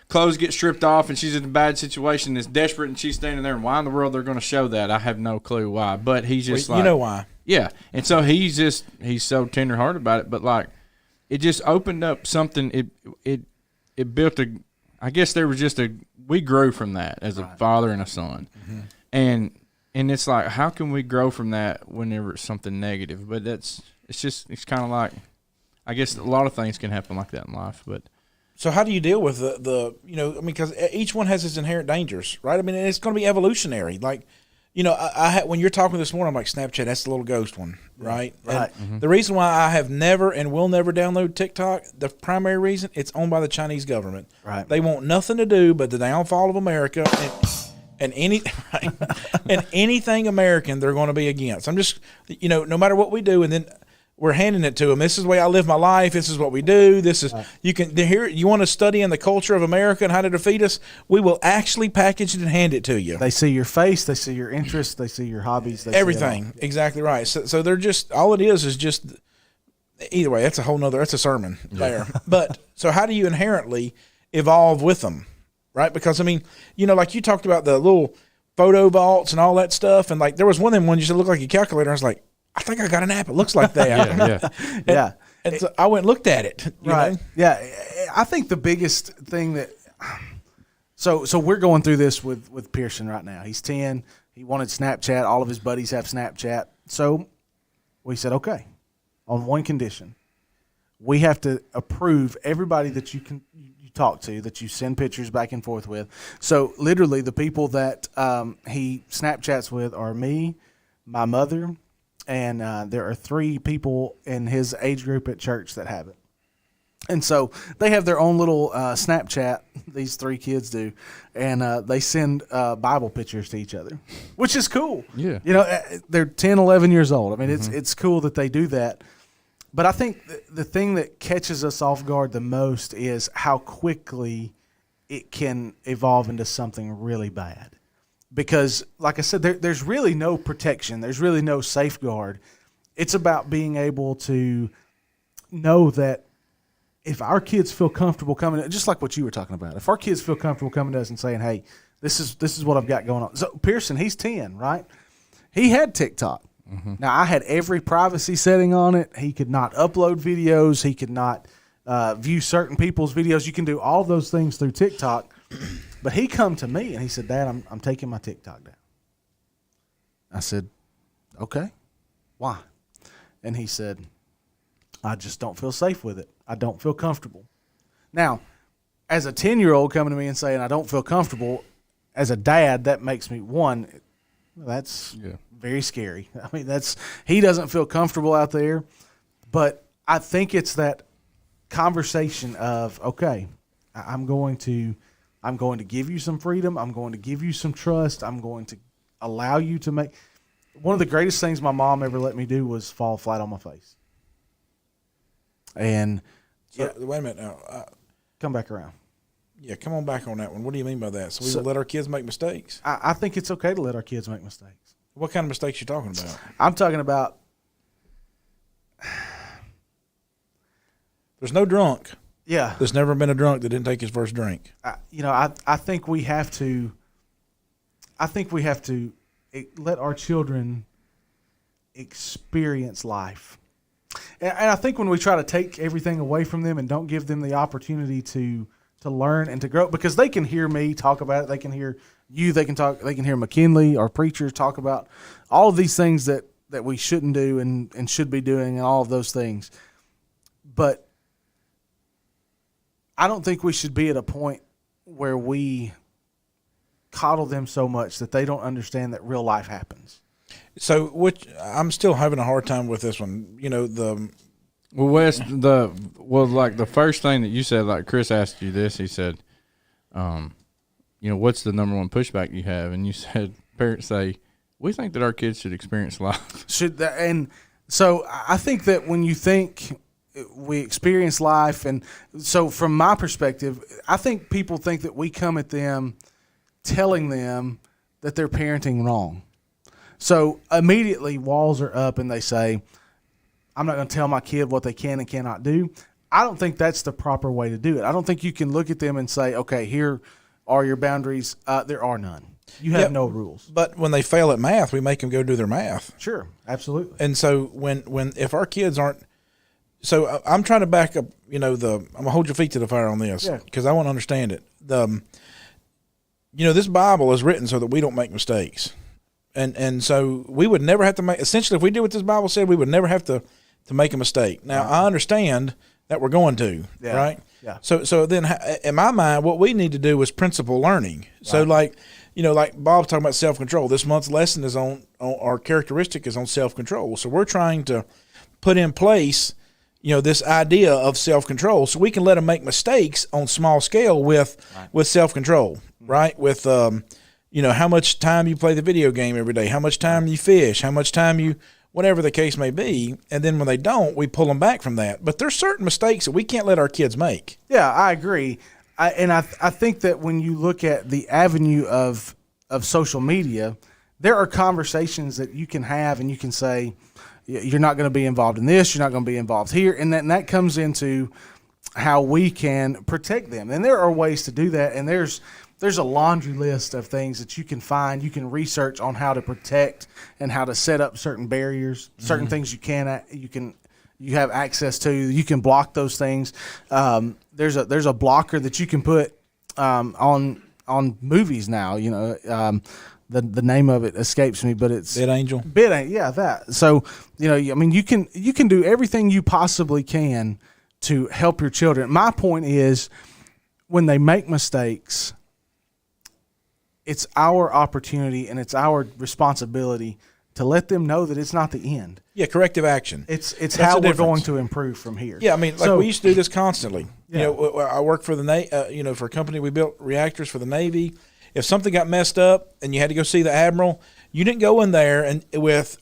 clothes get stripped off, and she's in a bad situation. It's desperate, and she's standing there. And why in the world they're going to show that? I have no clue why. But he's just you know why? Yeah. And so he's so tenderhearted about it. But like, it just opened up something. It built I guess there was we grew from that as a father and a son, and it's like, how can we grow from that whenever it's something negative? But it's kind of like, I guess a lot of things can happen like that in life, but. So how do you deal with the you know, I mean, because each one has its inherent dangers, right? I mean, it's going to be evolutionary. Like, you know, I had, when you're talking this morning, I'm like, Snapchat, that's the little ghost one, right? Right. The reason why I have never and will never download TikTok, the primary reason, it's owned by the Chinese government. Right. They want nothing to do but the downfall of America and anything American they're going to be against. I'm just, you know, no matter what we do, and then we're handing it to them. This is the way I live my life. This is what we do. This is you can hear. You want to study in the culture of America and how to defeat us? We will actually package it and hand it to you. They see your face. They see your interests. They see your hobbies. They Everything. See exactly right. So they're just, all it is just, either way, that's a sermon there. But so how do you inherently evolve with them, right? Because I mean, you know, like you talked about the little photo vaults and all that stuff, and like there was one of them ones you looked like a calculator. I was like, I think I got an app. It looks like that. Yeah. And so I went and looked at it. Right. know? Yeah. I think the biggest thing that so we're going through this with Pearson right now. He's 10. He wanted Snapchat. All of his buddies have Snapchat. So we said, okay, on one condition. We have to approve everybody that you talk to, that you send pictures back and forth with. So literally the people that he Snapchats with are me, my mother, and there are 3 people in his age group at church that have it. And so they have their own little Snapchat, these 3 kids do, and they send Bible pictures to each other, which is cool. Yeah. You know, they're 10, 11 years old. I mean, it's cool that they do that. But I think the thing that catches us off guard the most is how quickly it can evolve into something really bad. Because, like I said, there's really no protection. There's really no safeguard. It's about being able to know that if our kids feel comfortable coming, just like what you were talking about, if our kids feel comfortable coming to us and saying, hey, this is what I've got going on. So Pearson, he's 10, right? He had TikTok. Now, I had every privacy setting on it. He could not upload videos. He could not view certain people's videos. You can do all those things through TikTok. But he come to me and he said, Dad, I'm taking my TikTok down. I said, okay, why? And he said, I just don't feel safe with it. I don't feel comfortable. Now, as a 10-year-old coming to me and saying I don't feel comfortable, as a dad, that makes me, that's very scary. I mean, he doesn't feel comfortable out there. But I think it's that conversation of, okay, I'm going to give you some freedom. I'm going to give you some trust. I'm going to allow you to make. One of the greatest things my mom ever let me do was fall flat on my face. And So, wait a minute now. come back around. Yeah, come on back on that one. What do you mean by that? So we will let our kids make mistakes? I think it's okay to let our kids make mistakes. What kind of mistakes you talking about? I'm talking about. There's no drunk. Yeah. There's never been a drunk that didn't take his first drink. I think we have to. I think we have to let our children experience life. And I think when we try to take everything away from them and don't give them the opportunity to learn and to grow, because they can hear me talk about it, they can hear you, they can hear McKinley, our preachers, talk about all of these things that we shouldn't do and should be doing, and all of those things. But I don't think we should be at a point where we coddle them so much that they don't understand that real life happens. So, I'm still having a hard time with this one. You know, Well, Wes, like the first thing that you said, like Chris asked you this, he said, what's the number one pushback you have? And you said parents say, we think that our kids should experience life. And so I think that when you think we experience life, and so from my perspective, I think people think that we come at them telling them that they're parenting wrong. So immediately walls are up and they say, I'm not going to tell my kid what they can and cannot do. I don't think that's the proper way to do it. I don't think you can look at them and say, okay, here are your boundaries. There are none. You have no rules. But when they fail at math, we make them go do their math. Sure, absolutely. And so if our kids aren't, so I'm trying to back up, I'm gonna hold your feet to the fire on this because I want to understand it. This Bible is written so that we don't make mistakes. And so we would never have to make, essentially if we did what this Bible said, we would never have to make a mistake. Now I understand that we're going to, right? Yeah. So then in my mind, what we need to do is principle learning. Right. So like Bob's talking about self-control. This month's lesson is on our characteristic is on self-control. So we're trying to put in place, this idea of self-control so we can let them make mistakes on small scale with self-control, right? With, how much time you play the video game every day, how much time you fish, how much time you, whatever the case may be. And then when they don't, we pull them back from that. But there's certain mistakes that we can't let our kids make. Yeah, I agree. I think that when you look at the avenue of social media, there are conversations that you can have and you can say, you're not going to be involved in this, you're not going to be involved here. And that comes into how we can protect them. And there are ways to do that. And there's a laundry list of things that you can find. You can research on how to protect and how to set up certain barriers, certain things you have access to. You can block those things. There's a blocker that you can put on movies now. The name of it escapes me, but it's BitAngel. Yeah, that. So you can do everything you possibly can to help your children. My point is, when they make mistakes, it's our opportunity and it's our responsibility to let them know that it's not the end. Yeah, corrective action. It's how we're going to improve from here. Yeah, we used to do this constantly. Yeah. I worked for the for a company. We built reactors for the Navy. If something got messed up and you had to go see the admiral, you didn't go in there and with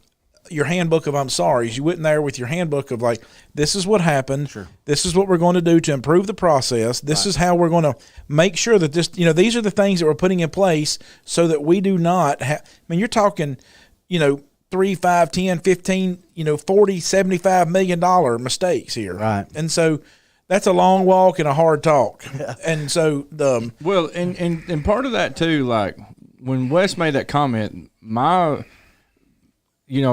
your handbook of I'm sorry's. You went in there with your handbook of like, this is what happened. Sure. This is what we're going to do to improve the process. This is how we're going to make sure that this, these are the things that we're putting in place so that we do not have, you're talking, 3, 5, 10, 15, 40, $75 million mistakes here. Right. And so that's a long walk and a hard talk. Yeah. And so and part of that too, like when Wes made that comment,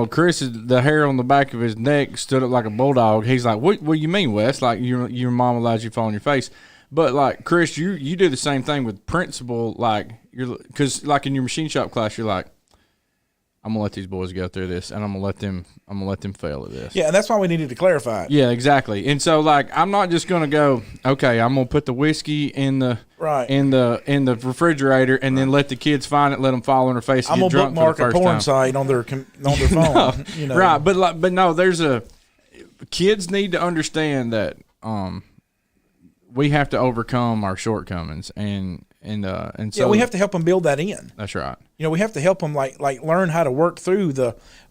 Chris, the hair on the back of his neck stood up like a bulldog. He's like, what do you mean, Wes? Like your mom allows you to fall on your face. But like Chris, you do the same thing with principle, like because like in your machine shop class, you're like, I'm gonna let these boys go through this, and I'm gonna let them fail at this. Yeah, and that's why we needed to clarify it. Yeah, exactly. And so, like, I'm not just gonna go, okay, I'm gonna put the whiskey in the refrigerator, and then let the kids find it, let them fall on their face, and I'm get gonna drunk for the bookmark first a porn time. site on their phone. Right? But no, kids need to understand that we have to overcome our shortcomings, and so we have to help them build that in. That's right. We have to help them like learn how to work through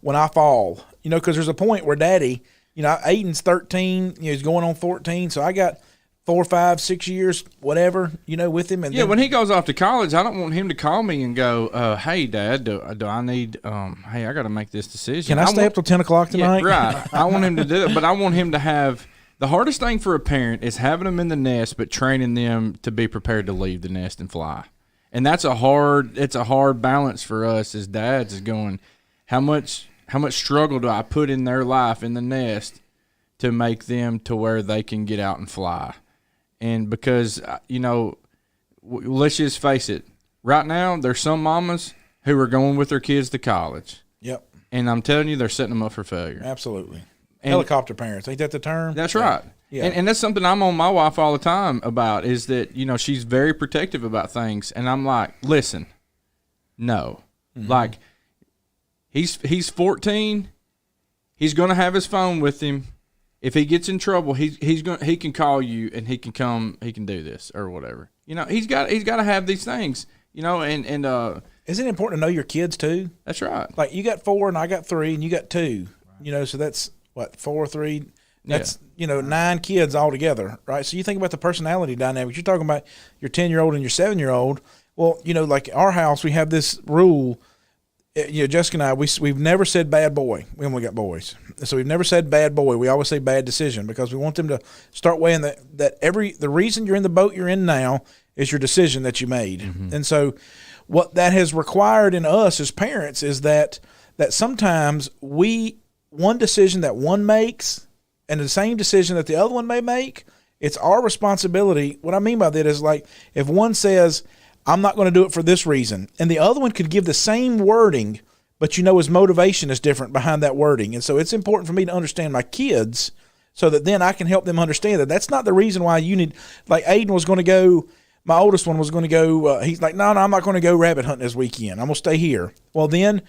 when I fall. Because there's a point where Daddy, Aiden's 13, he's going on 14, so I got 4, 5, 6 years, whatever, with him. And then, when he goes off to college, I don't want him to call me and go, "Hey, Dad, do I need? Hey, I got to make this decision. Can I stay up till 10 o'clock tonight?" Yeah, right. I want him to do it, but I want him to have. The hardest thing for a parent is having them in the nest, but training them to be prepared to leave the nest and fly. And it's a hard balance for us as dads, is going, how much struggle do I put in their life in the nest to make them to where they can get out and fly? And because, let's just face it, right now there's some mamas who are going with their kids to college. Yep. And I'm telling you, they're setting them up for failure. Absolutely. And helicopter parents, ain't that the term? That's right. Yeah. And that's something I'm on my wife all the time about, is that, she's very protective about things. And I'm like, listen, no. Mm-hmm. Like, he's 14. He's going to have his phone with him. If he gets in trouble, he can call you and he can come, he can do this or whatever. You know, he's got to have these things. You know, and isn't it important to know your kids too? that's right. Like you got 4 and I got 3 and you got 2. You know, so that's what 4, 3. That's 9 kids altogether, right? So you think about the personality dynamics. You're talking about your 10-year-old and your 7-year-old. Well, you know, like our house, we have this rule. You know, Jessica and I, we've never said bad boy when we got boys. So we've never said bad boy. We always say bad decision because we want them to start weighing that the reason you're in the boat you're in now is your decision that you made. Mm-hmm. And so what that has required in us as parents is that sometimes one decision that one makes and the same decision that the other one may make, it's our responsibility. What I mean by that is like if one says, I'm not going to do it for this reason, and the other one could give the same wording, but you know his motivation is different behind that wording. And so it's important for me to understand my kids so that then I can help them understand that that's not the reason why you need, like Aiden was going to go, my oldest one was going to go, he's like, no, I'm not going to go rabbit hunting this weekend. I'm going to stay here. Well, then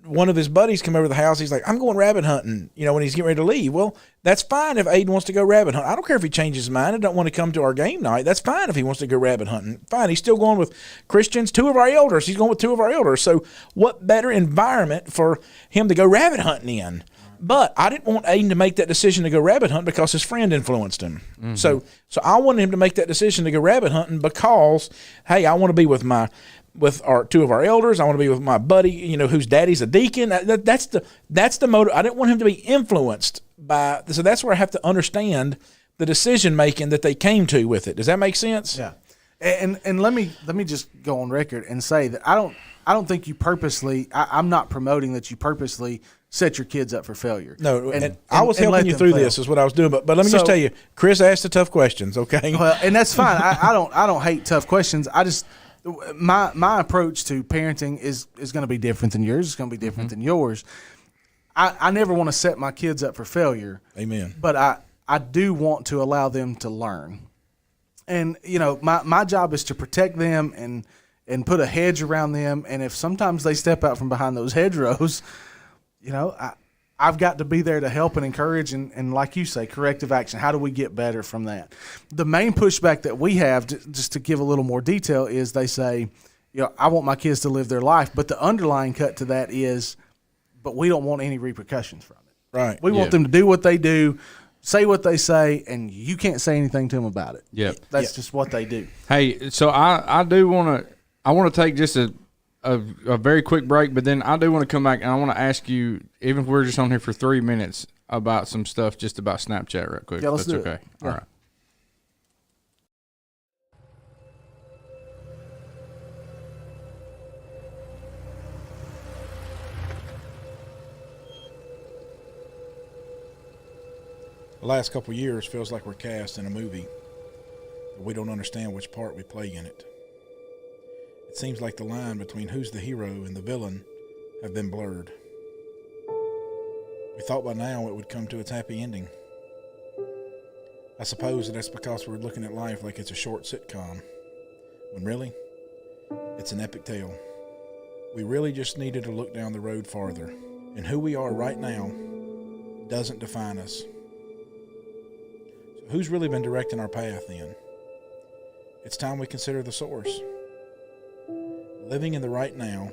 one of his buddies come over to the house. He's like, I'm going rabbit hunting, you know, when he's getting ready to leave. Well, that's fine if Aiden wants to go rabbit hunting. I don't care if he changes his mind and don't want to come to our game night. That's fine if he wants to go rabbit hunting. Fine. He's still going with Christians, 2 of our elders. He's going with 2 of our elders. So what better environment for him to go rabbit hunting in? But I didn't want Aiden to make that decision to go rabbit hunting because his friend influenced him. Mm-hmm. So I wanted him to make that decision to go rabbit hunting because, hey, I want to be with our 2 of our elders. I want to be with my buddy, you know, whose daddy's a deacon. That's the motive. I didn't want him to be influenced by. So that's where I have to understand the decision making that they came to with it. Does that make sense? Yeah. And let me just go on record and say that I don't think you purposely. I'm not promoting that you purposely set your kids up for failure. No, and I was helping you through this is what I was doing. But let me just tell you, Chris asked the tough questions. Okay. Well, and that's fine. I don't hate tough questions. I just. My approach to parenting is going to be different than yours. It's going to be different than yours. I never want to set my kids up for failure. Amen. But I do want to allow them to learn. And, you know, my job is to protect them and put a hedge around them. And if sometimes they step out from behind those hedgerows, you know, I've got to be there to help and encourage and like you say, corrective action. How do we get better from that? The main pushback that we have, just to give a little more detail, is they say, you know, I want my kids to live their life. But the underlying cut to that is, but we don't want any repercussions from it. Right. We want them to do what they do, say what they say, and you can't say anything to them about it. Yep. That's just what they do. Hey, so I do want to take just a very quick break, but then I do want to come back and I want to ask you, even if we're just on here for 3 minutes, about some stuff just about Snapchat real quick. Yeah, let's do okay. it. All right. The last couple of years feels like we're cast in a movie, but we don't understand which part we play in it. It seems like the line between who's the hero and the villain have been blurred. We thought by now it would come to its happy ending. I suppose that's because we're looking at life like it's a short sitcom, when really, it's an epic tale. We really just needed to look down the road farther, and who we are right now doesn't define us. So who's really been directing our path then? It's time we consider the source. Living in the right now,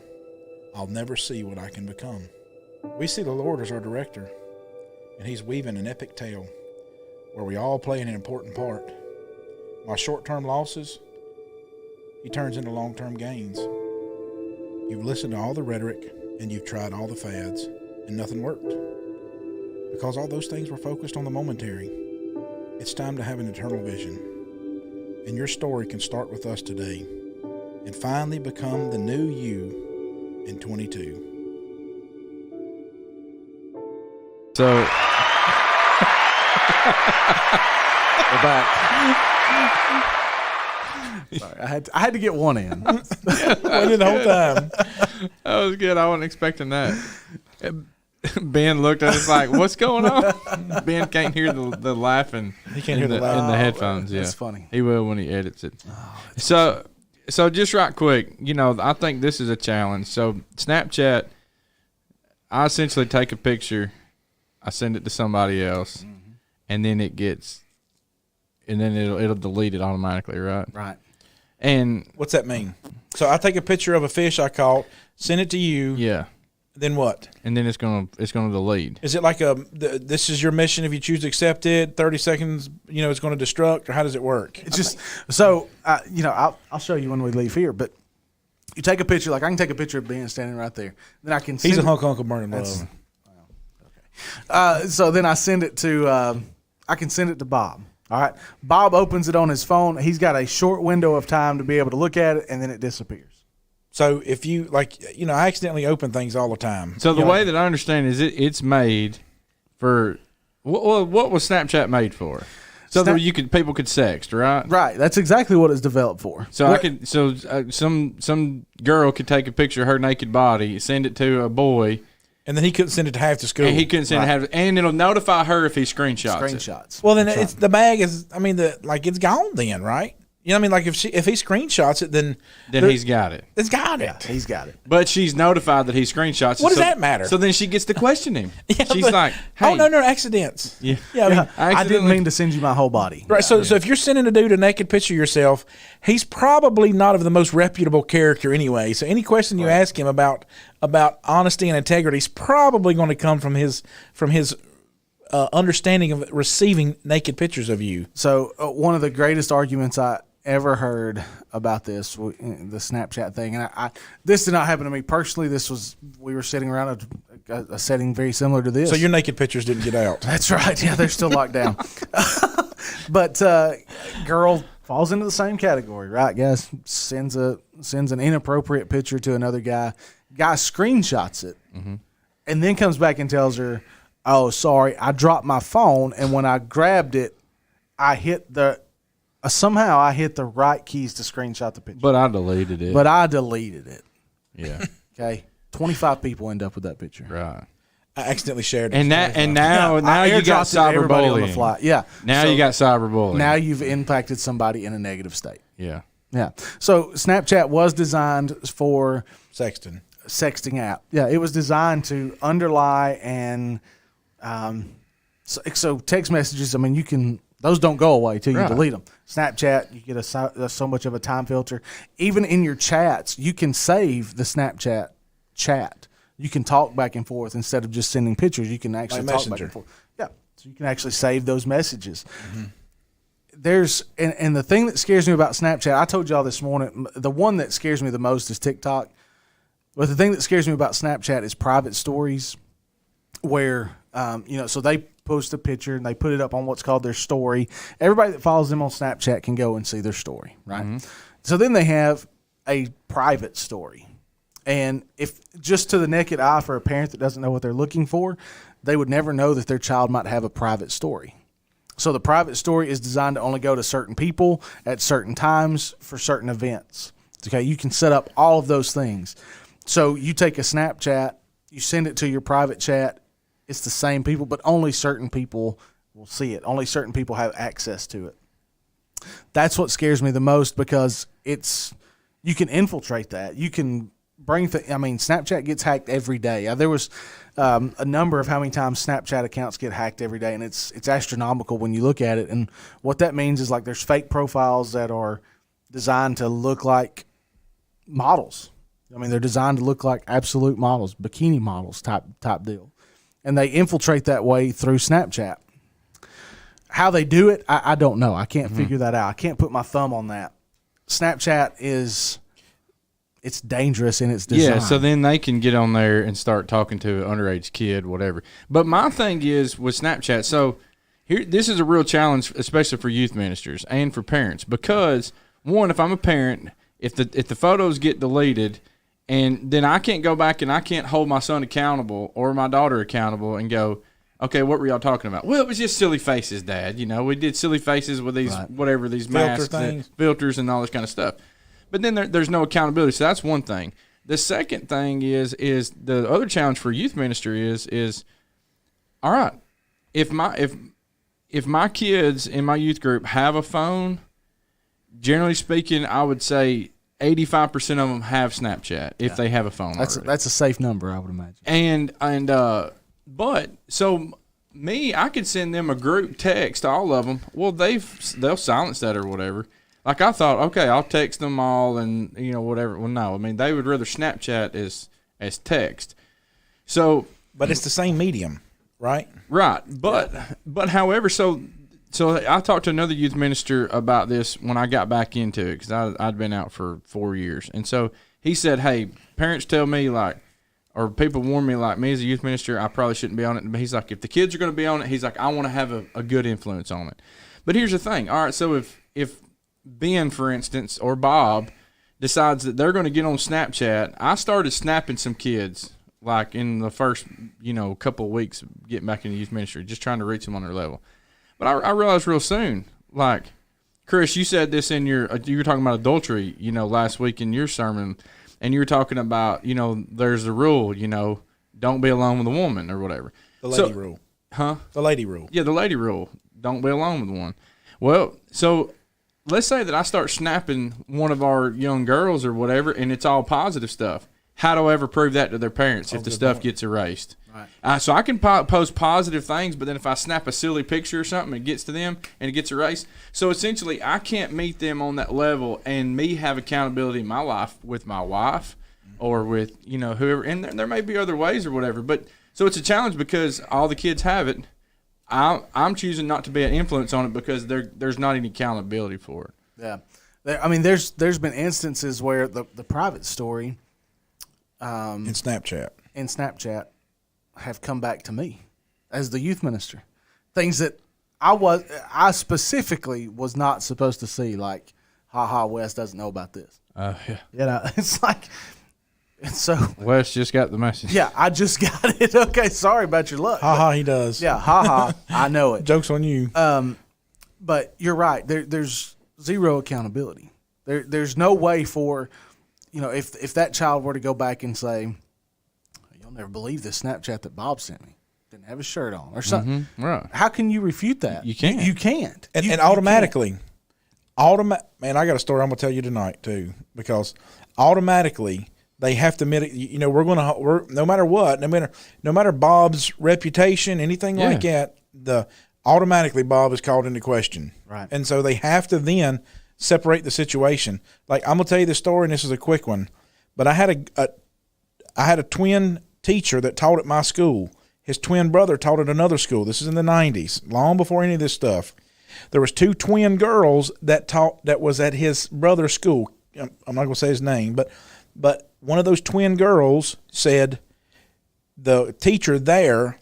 I'll never see what I can become. We see the Lord as our director, and He's weaving an epic tale where we all play an important part. My short-term losses, He turns into long-term gains. You've listened to all the rhetoric, and you've tried all the fads, and nothing worked. Because all those things were focused on the momentary. It's time to have an eternal vision. And your story can start with us today and finally become the new you in 22. So We're back. Sorry, I had to get one in. Waited the whole time. that was good. I wasn't expecting that. Ben looked at us like, "What's going on?" Ben can't hear the laughing. He can't hear the in the laugh. headphones. Yeah, That's funny. He will when he edits it. So just right quick, you know, I think this is a challenge. So Snapchat, I essentially take a picture, I send it to somebody else, and then it and then it'll delete it automatically, right? Right. And What's that mean? So I take a picture of a fish I caught, send it to you. yeah, Then what? and then it's gonna delete. Is it like this is your mission? If you choose to accept it, 30 seconds, it's going to destruct, or how does it work? It's just so I'll show you when we leave here. But you take a picture. Like I can take a picture of Ben standing right there. Then I can. He's a send hunk of burning love. So then I send it to. I can send it to Bob. All right. Bob opens it on his phone. He's got a short window of time to be able to look at it, and then it disappears. So if you I accidentally open things all the time. So the way that I understand is it's made for what was Snapchat made for? So that people could sext, right? Right. That's exactly what it's developed for. So some girl could take a picture of her naked body, send it to a boy, and then he couldn't send it to half the school. and he couldn't send it half, and it'll notify her if he screenshots it. Well, then it's the bag is. I mean, it's gone then, right? You know what I mean? Like if he screenshots it, then he's got it. It's got it. Yeah, he's got it. But she's notified that he screenshots it. What does that matter? So then she gets to question him. She's but, like, "Hey, no, accidents." Yeah, I mean, I didn't mean to send you my whole body. Right. So if you're sending a dude a naked picture of yourself, he's probably not of the most reputable character anyway. So any question you ask him about honesty and integrity is probably going to come from his understanding of receiving naked pictures of you. So one of the greatest arguments I ever heard about the Snapchat thing, and I this did not happen to me personally. We were sitting around a setting very similar to this. So your naked pictures didn't get out. That's right. Yeah, they're still locked down. But girl falls into the same category, right? Guys sends an inappropriate picture to another guy. Guy screenshots it, and then comes back and tells her, "Oh, sorry, I dropped my phone, and when I grabbed it, I hit the." Somehow I hit the right keys to screenshot the picture. But I deleted it. Yeah. Okay. 25 people end up with that picture. Right. I accidentally shared it. And now you got cyberbullying on the fly. Yeah. Now you got cyberbullying. Now you've impacted somebody in a negative state. Yeah. Yeah. So Snapchat was designed for sexting app. Yeah. It was designed to underlie and so text messages. I mean, those don't go away till you delete them. Snapchat, you get so much of a time filter. Even in your chats, you can save the Snapchat chat. You can talk back and forth instead of just sending pictures. You can actually talk back and forth. Yeah, so you can actually save those messages. Mm-hmm. There's and the thing that scares me about Snapchat, I told y'all this morning, the one that scares me the most is TikTok. But the thing that scares me about Snapchat is private stories, where so they post a picture and they put it up on what's called their story. Everybody that follows them on Snapchat can go and see their story, right? Mm-hmm. So then they have a private story. And if just to the naked eye for a parent that doesn't know what they're looking for, they would never know that their child might have a private story. So the private story is designed to only go to certain people at certain times for certain events. Okay, you can set up all of those things. So you take a Snapchat, you send it to your private chat, it's the same people, but only certain people will see it. Only certain people have access to it. That's what scares me the most because you can infiltrate that. You can bring Snapchat gets hacked every day. There was a number of how many times Snapchat accounts get hacked every day, and it's astronomical when you look at it. And what that means is like there's fake profiles that are designed to look like models. I mean, they're designed to look like absolute models, bikini models type deal. And they infiltrate that way through Snapchat. How they do it, I don't know. I can't figure that out. I can't put my thumb on that. Snapchat it's dangerous in its design. Yeah, so then they can get on there and start talking to an underage kid, whatever. But my thing is with Snapchat, so this is a real challenge, especially for youth ministers and for parents, because one, if I'm a parent, if the photos get deleted, and then I can't go back and I can't hold my son accountable or my daughter accountable and go, okay, what were y'all talking about? Well, it was just silly faces, Dad. We did silly faces with these these masks, and filters, and all this kind of stuff. But then there's no accountability, so that's one thing. The second thing is the other challenge for youth ministry is all right. If my kids in my youth group have a phone, generally speaking, I would say 85% of them have Snapchat if they have a phone. That's a safe number, I would imagine. But so I could send them a group text, all of them. Well, they'll silence that or whatever. Like I thought, okay, I'll text them all and whatever. Well, no, I mean they would rather Snapchat as text. So, but it's the same medium, right? Right, but however, so I talked to another youth minister about this when I got back into it because I'd been out for 4 years, and so he said, "Hey, parents tell me or people warn me me as a youth minister, I probably shouldn't be on it." But he's like, if the kids are going to be on it, he's like, I want to have a good influence on it. But here's the thing. All right, so if Ben, for instance, or Bob decides that they're going to get on Snapchat, I started snapping some kids in the first couple of weeks of getting back into youth ministry, just trying to reach them on their level. But I realized real soon, Chris, you said this in you were talking about adultery, last week in your sermon. And you were talking about, there's a rule, don't be alone with a woman or whatever. The lady rule. Huh? The lady rule. Yeah, the lady rule. Don't be alone with one. Well, so let's say that I start snapping one of our young girls or whatever, and it's all positive stuff. How do I ever prove that to their parents if the stuff gets erased? Right. So I can post positive things, but then if I snap a silly picture or something, it gets to them and it gets erased. So essentially, I can't meet them on that level and me have accountability in my life with my wife or with whoever. And there may be other ways or whatever. But so it's a challenge because all the kids have it. I'm choosing not to be an influence on it because there's not any accountability for it. Yeah, I mean, there's been instances where the private story in Snapchat have come back to me as the youth minister. Things that I specifically was not supposed to see, like, Wes doesn't know about this. Yeah. It's like, it's so. Wes just got the message. Yeah, I just got it. Okay, sorry about your luck. He does. Yeah, I know it. Joke's on you. But you're right. There's zero accountability. There's no way for, if that child were to go back and say, "You'll never believe this Snapchat that Bob sent me. Didn't have his shirt on or something." Mm-hmm, right. How can you refute that? You can't. You can't. And automatically, man, I got a story I'm gonna tell you tonight too, because automatically they have to admit it. We're no matter what, no matter Bob's reputation, anything like that, automatically Bob is called into question. Right. And so they have to then separate the situation. Like, I'm gonna tell you the story, and this is a quick one, but I had a twin teacher that taught at my school. His twin brother taught at another school. This is in the 90s, long before any of this stuff. There was two twin girls that was at his brother's school. I'm not going to say his name, but one of those twin girls said the teacher there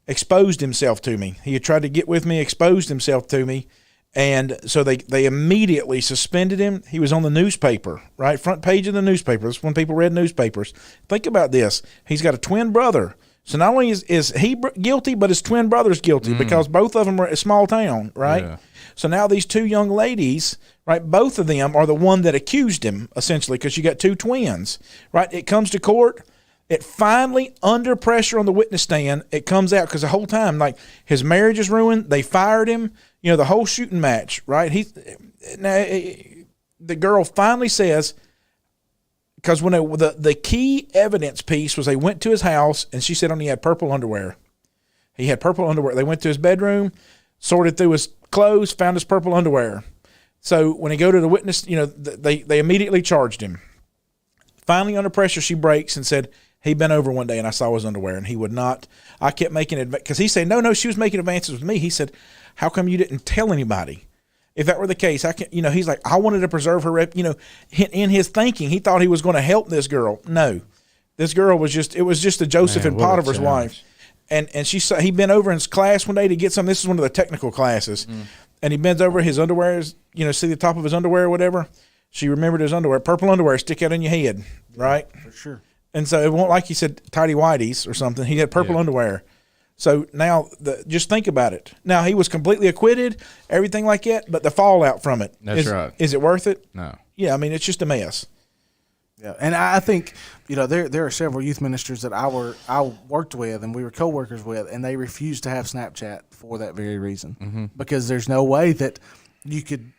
exposed himself to me. He had tried to get with me, exposed himself to me, and so they immediately suspended him. He was on the newspaper, right? Front page of the newspaper. That's when people read newspapers. Think about this. He's got a twin brother. So not only is he guilty, but his twin brother's guilty because both of them were at a small town, right? Yeah. So now these two young ladies, right, both of them are the one that accused him, essentially, because you got two twins, right? It comes to court. It finally, under pressure on the witness stand, it comes out because the whole time, his marriage is ruined. They fired him. The whole shooting match, right? The girl finally says, because when the key evidence piece was they went to his house, and she said only he had purple underwear. He had purple underwear. They went to his bedroom, sorted through his clothes, found his purple underwear. So when they go to the witness, they immediately charged him. Finally, under pressure, she breaks and said, he bent over one day and I saw his underwear, and he would not. I kept making because he said, no, she was making advances with me. He said, how come you didn't tell anybody? If that were the case, he's like, I wanted to preserve her rep. In his thinking, he thought he was going to help this girl. No, this girl was just a Joseph and Potiphar's wife. And he bent over in his class one day to get some. This is one of the technical classes. And he bends over his underwear, see the top of his underwear or whatever. She remembered his underwear, purple underwear, stick out in your head, right? For sure. And so it won't like he said tidy whities or something. He had purple underwear. So now, just think about it. Now, he was completely acquitted, everything like that, but the fallout from it. That's right. Is it worth it? No. Yeah, I mean, it's just a mess. Yeah, and I think, there are several youth ministers that I worked with and we were co-workers with, and they refused to have Snapchat for that very reason. Because there's no way that you could.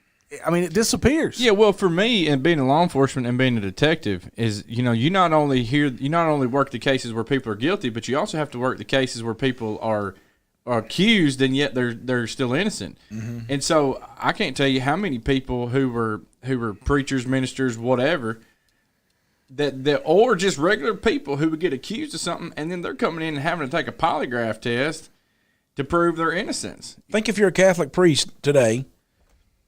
I mean, it disappears. Yeah, well, for me, and being a law enforcement and being a detective, is you not only work the cases where people are guilty, but you also have to work the cases where people are are accused, and yet they're still innocent. And so I can't tell you how many people who were preachers, ministers, whatever, that or just regular people who would get accused of something, and then they're coming in and having to take a polygraph test to prove their innocence. Think if you're a Catholic priest today,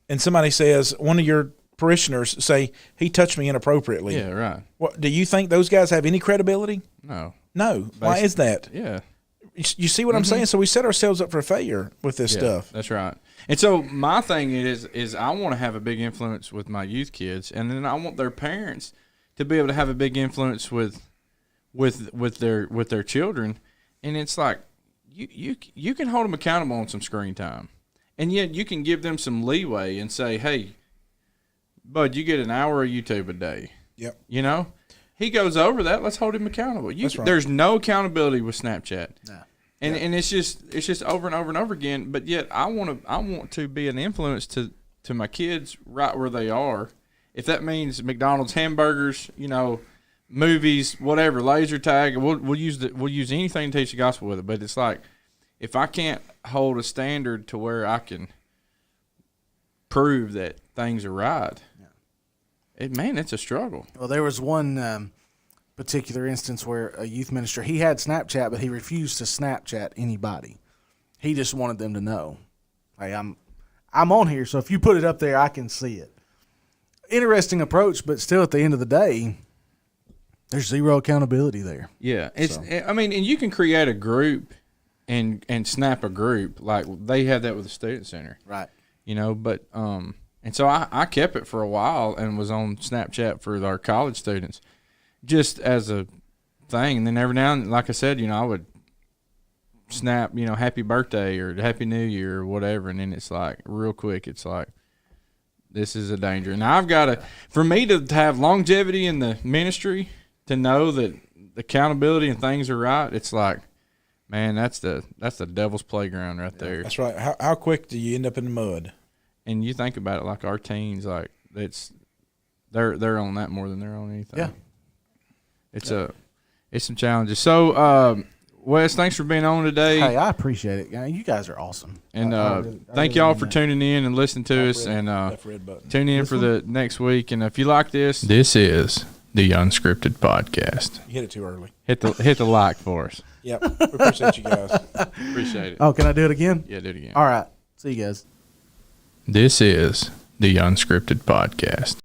and somebody says, one of your parishioners say, he touched me inappropriately. Yeah, right. What, do you think those guys have any credibility? No. No. Why is that? Yeah. You see what I'm saying? So we set ourselves up for failure with this stuff. That's right. And so my thing is I want to have a big influence with my youth kids, and then I want their parents to be able to have a big influence with their children. And it's like you can hold them accountable on some screen time, and yet you can give them some leeway and say, hey, bud, you get an hour of YouTube a day. Yep. You know, he goes over that. Let's hold him accountable. That's right. There's no accountability with Snapchat. No. And it's just over and over and over again. But yet I want to be an influence to my kids right where they are. If that means McDonald's hamburgers, movies, whatever, laser tag, we'll use anything to teach the gospel with it. But it's like, if I can't hold a standard to where I can prove that things are right, it's a struggle. Well, there was one particular instance where a youth minister, he had Snapchat, but he refused to Snapchat anybody. He just wanted them to know, hey, I'm on here, so if you put it up there, I can see it. Interesting approach, but still, at the end of the day, there's zero accountability there. Yeah, and you can create a group and snap a group like they had that with the student center, right? But and so I kept it for a while and was on Snapchat for our college students, just as a thing. And then every now and then, like I said, I would snap, happy birthday or happy new year or whatever, and then it's like real quick, it's like, this is a danger. And I've got to, for me to have longevity in the ministry, to know that accountability and things are right, it's like, man, that's the devil's playground right there. That's right. How quick do you end up in the mud? And you think about it, like our teens, like they're on that more than they're on anything. Yeah, it's some challenges. So, Wes, thanks for being on today. Hey, I appreciate it. You guys are awesome. And I thank y'all for tuning in and listening to us. And tune in for the next week. And if you like this is the Unscripted Podcast. You hit it too early. Hit the like for us. Yep. We appreciate you guys. Appreciate it. Oh, can I do it again? Yeah, do it again. All right. See you guys. This is the Unscripted Podcast.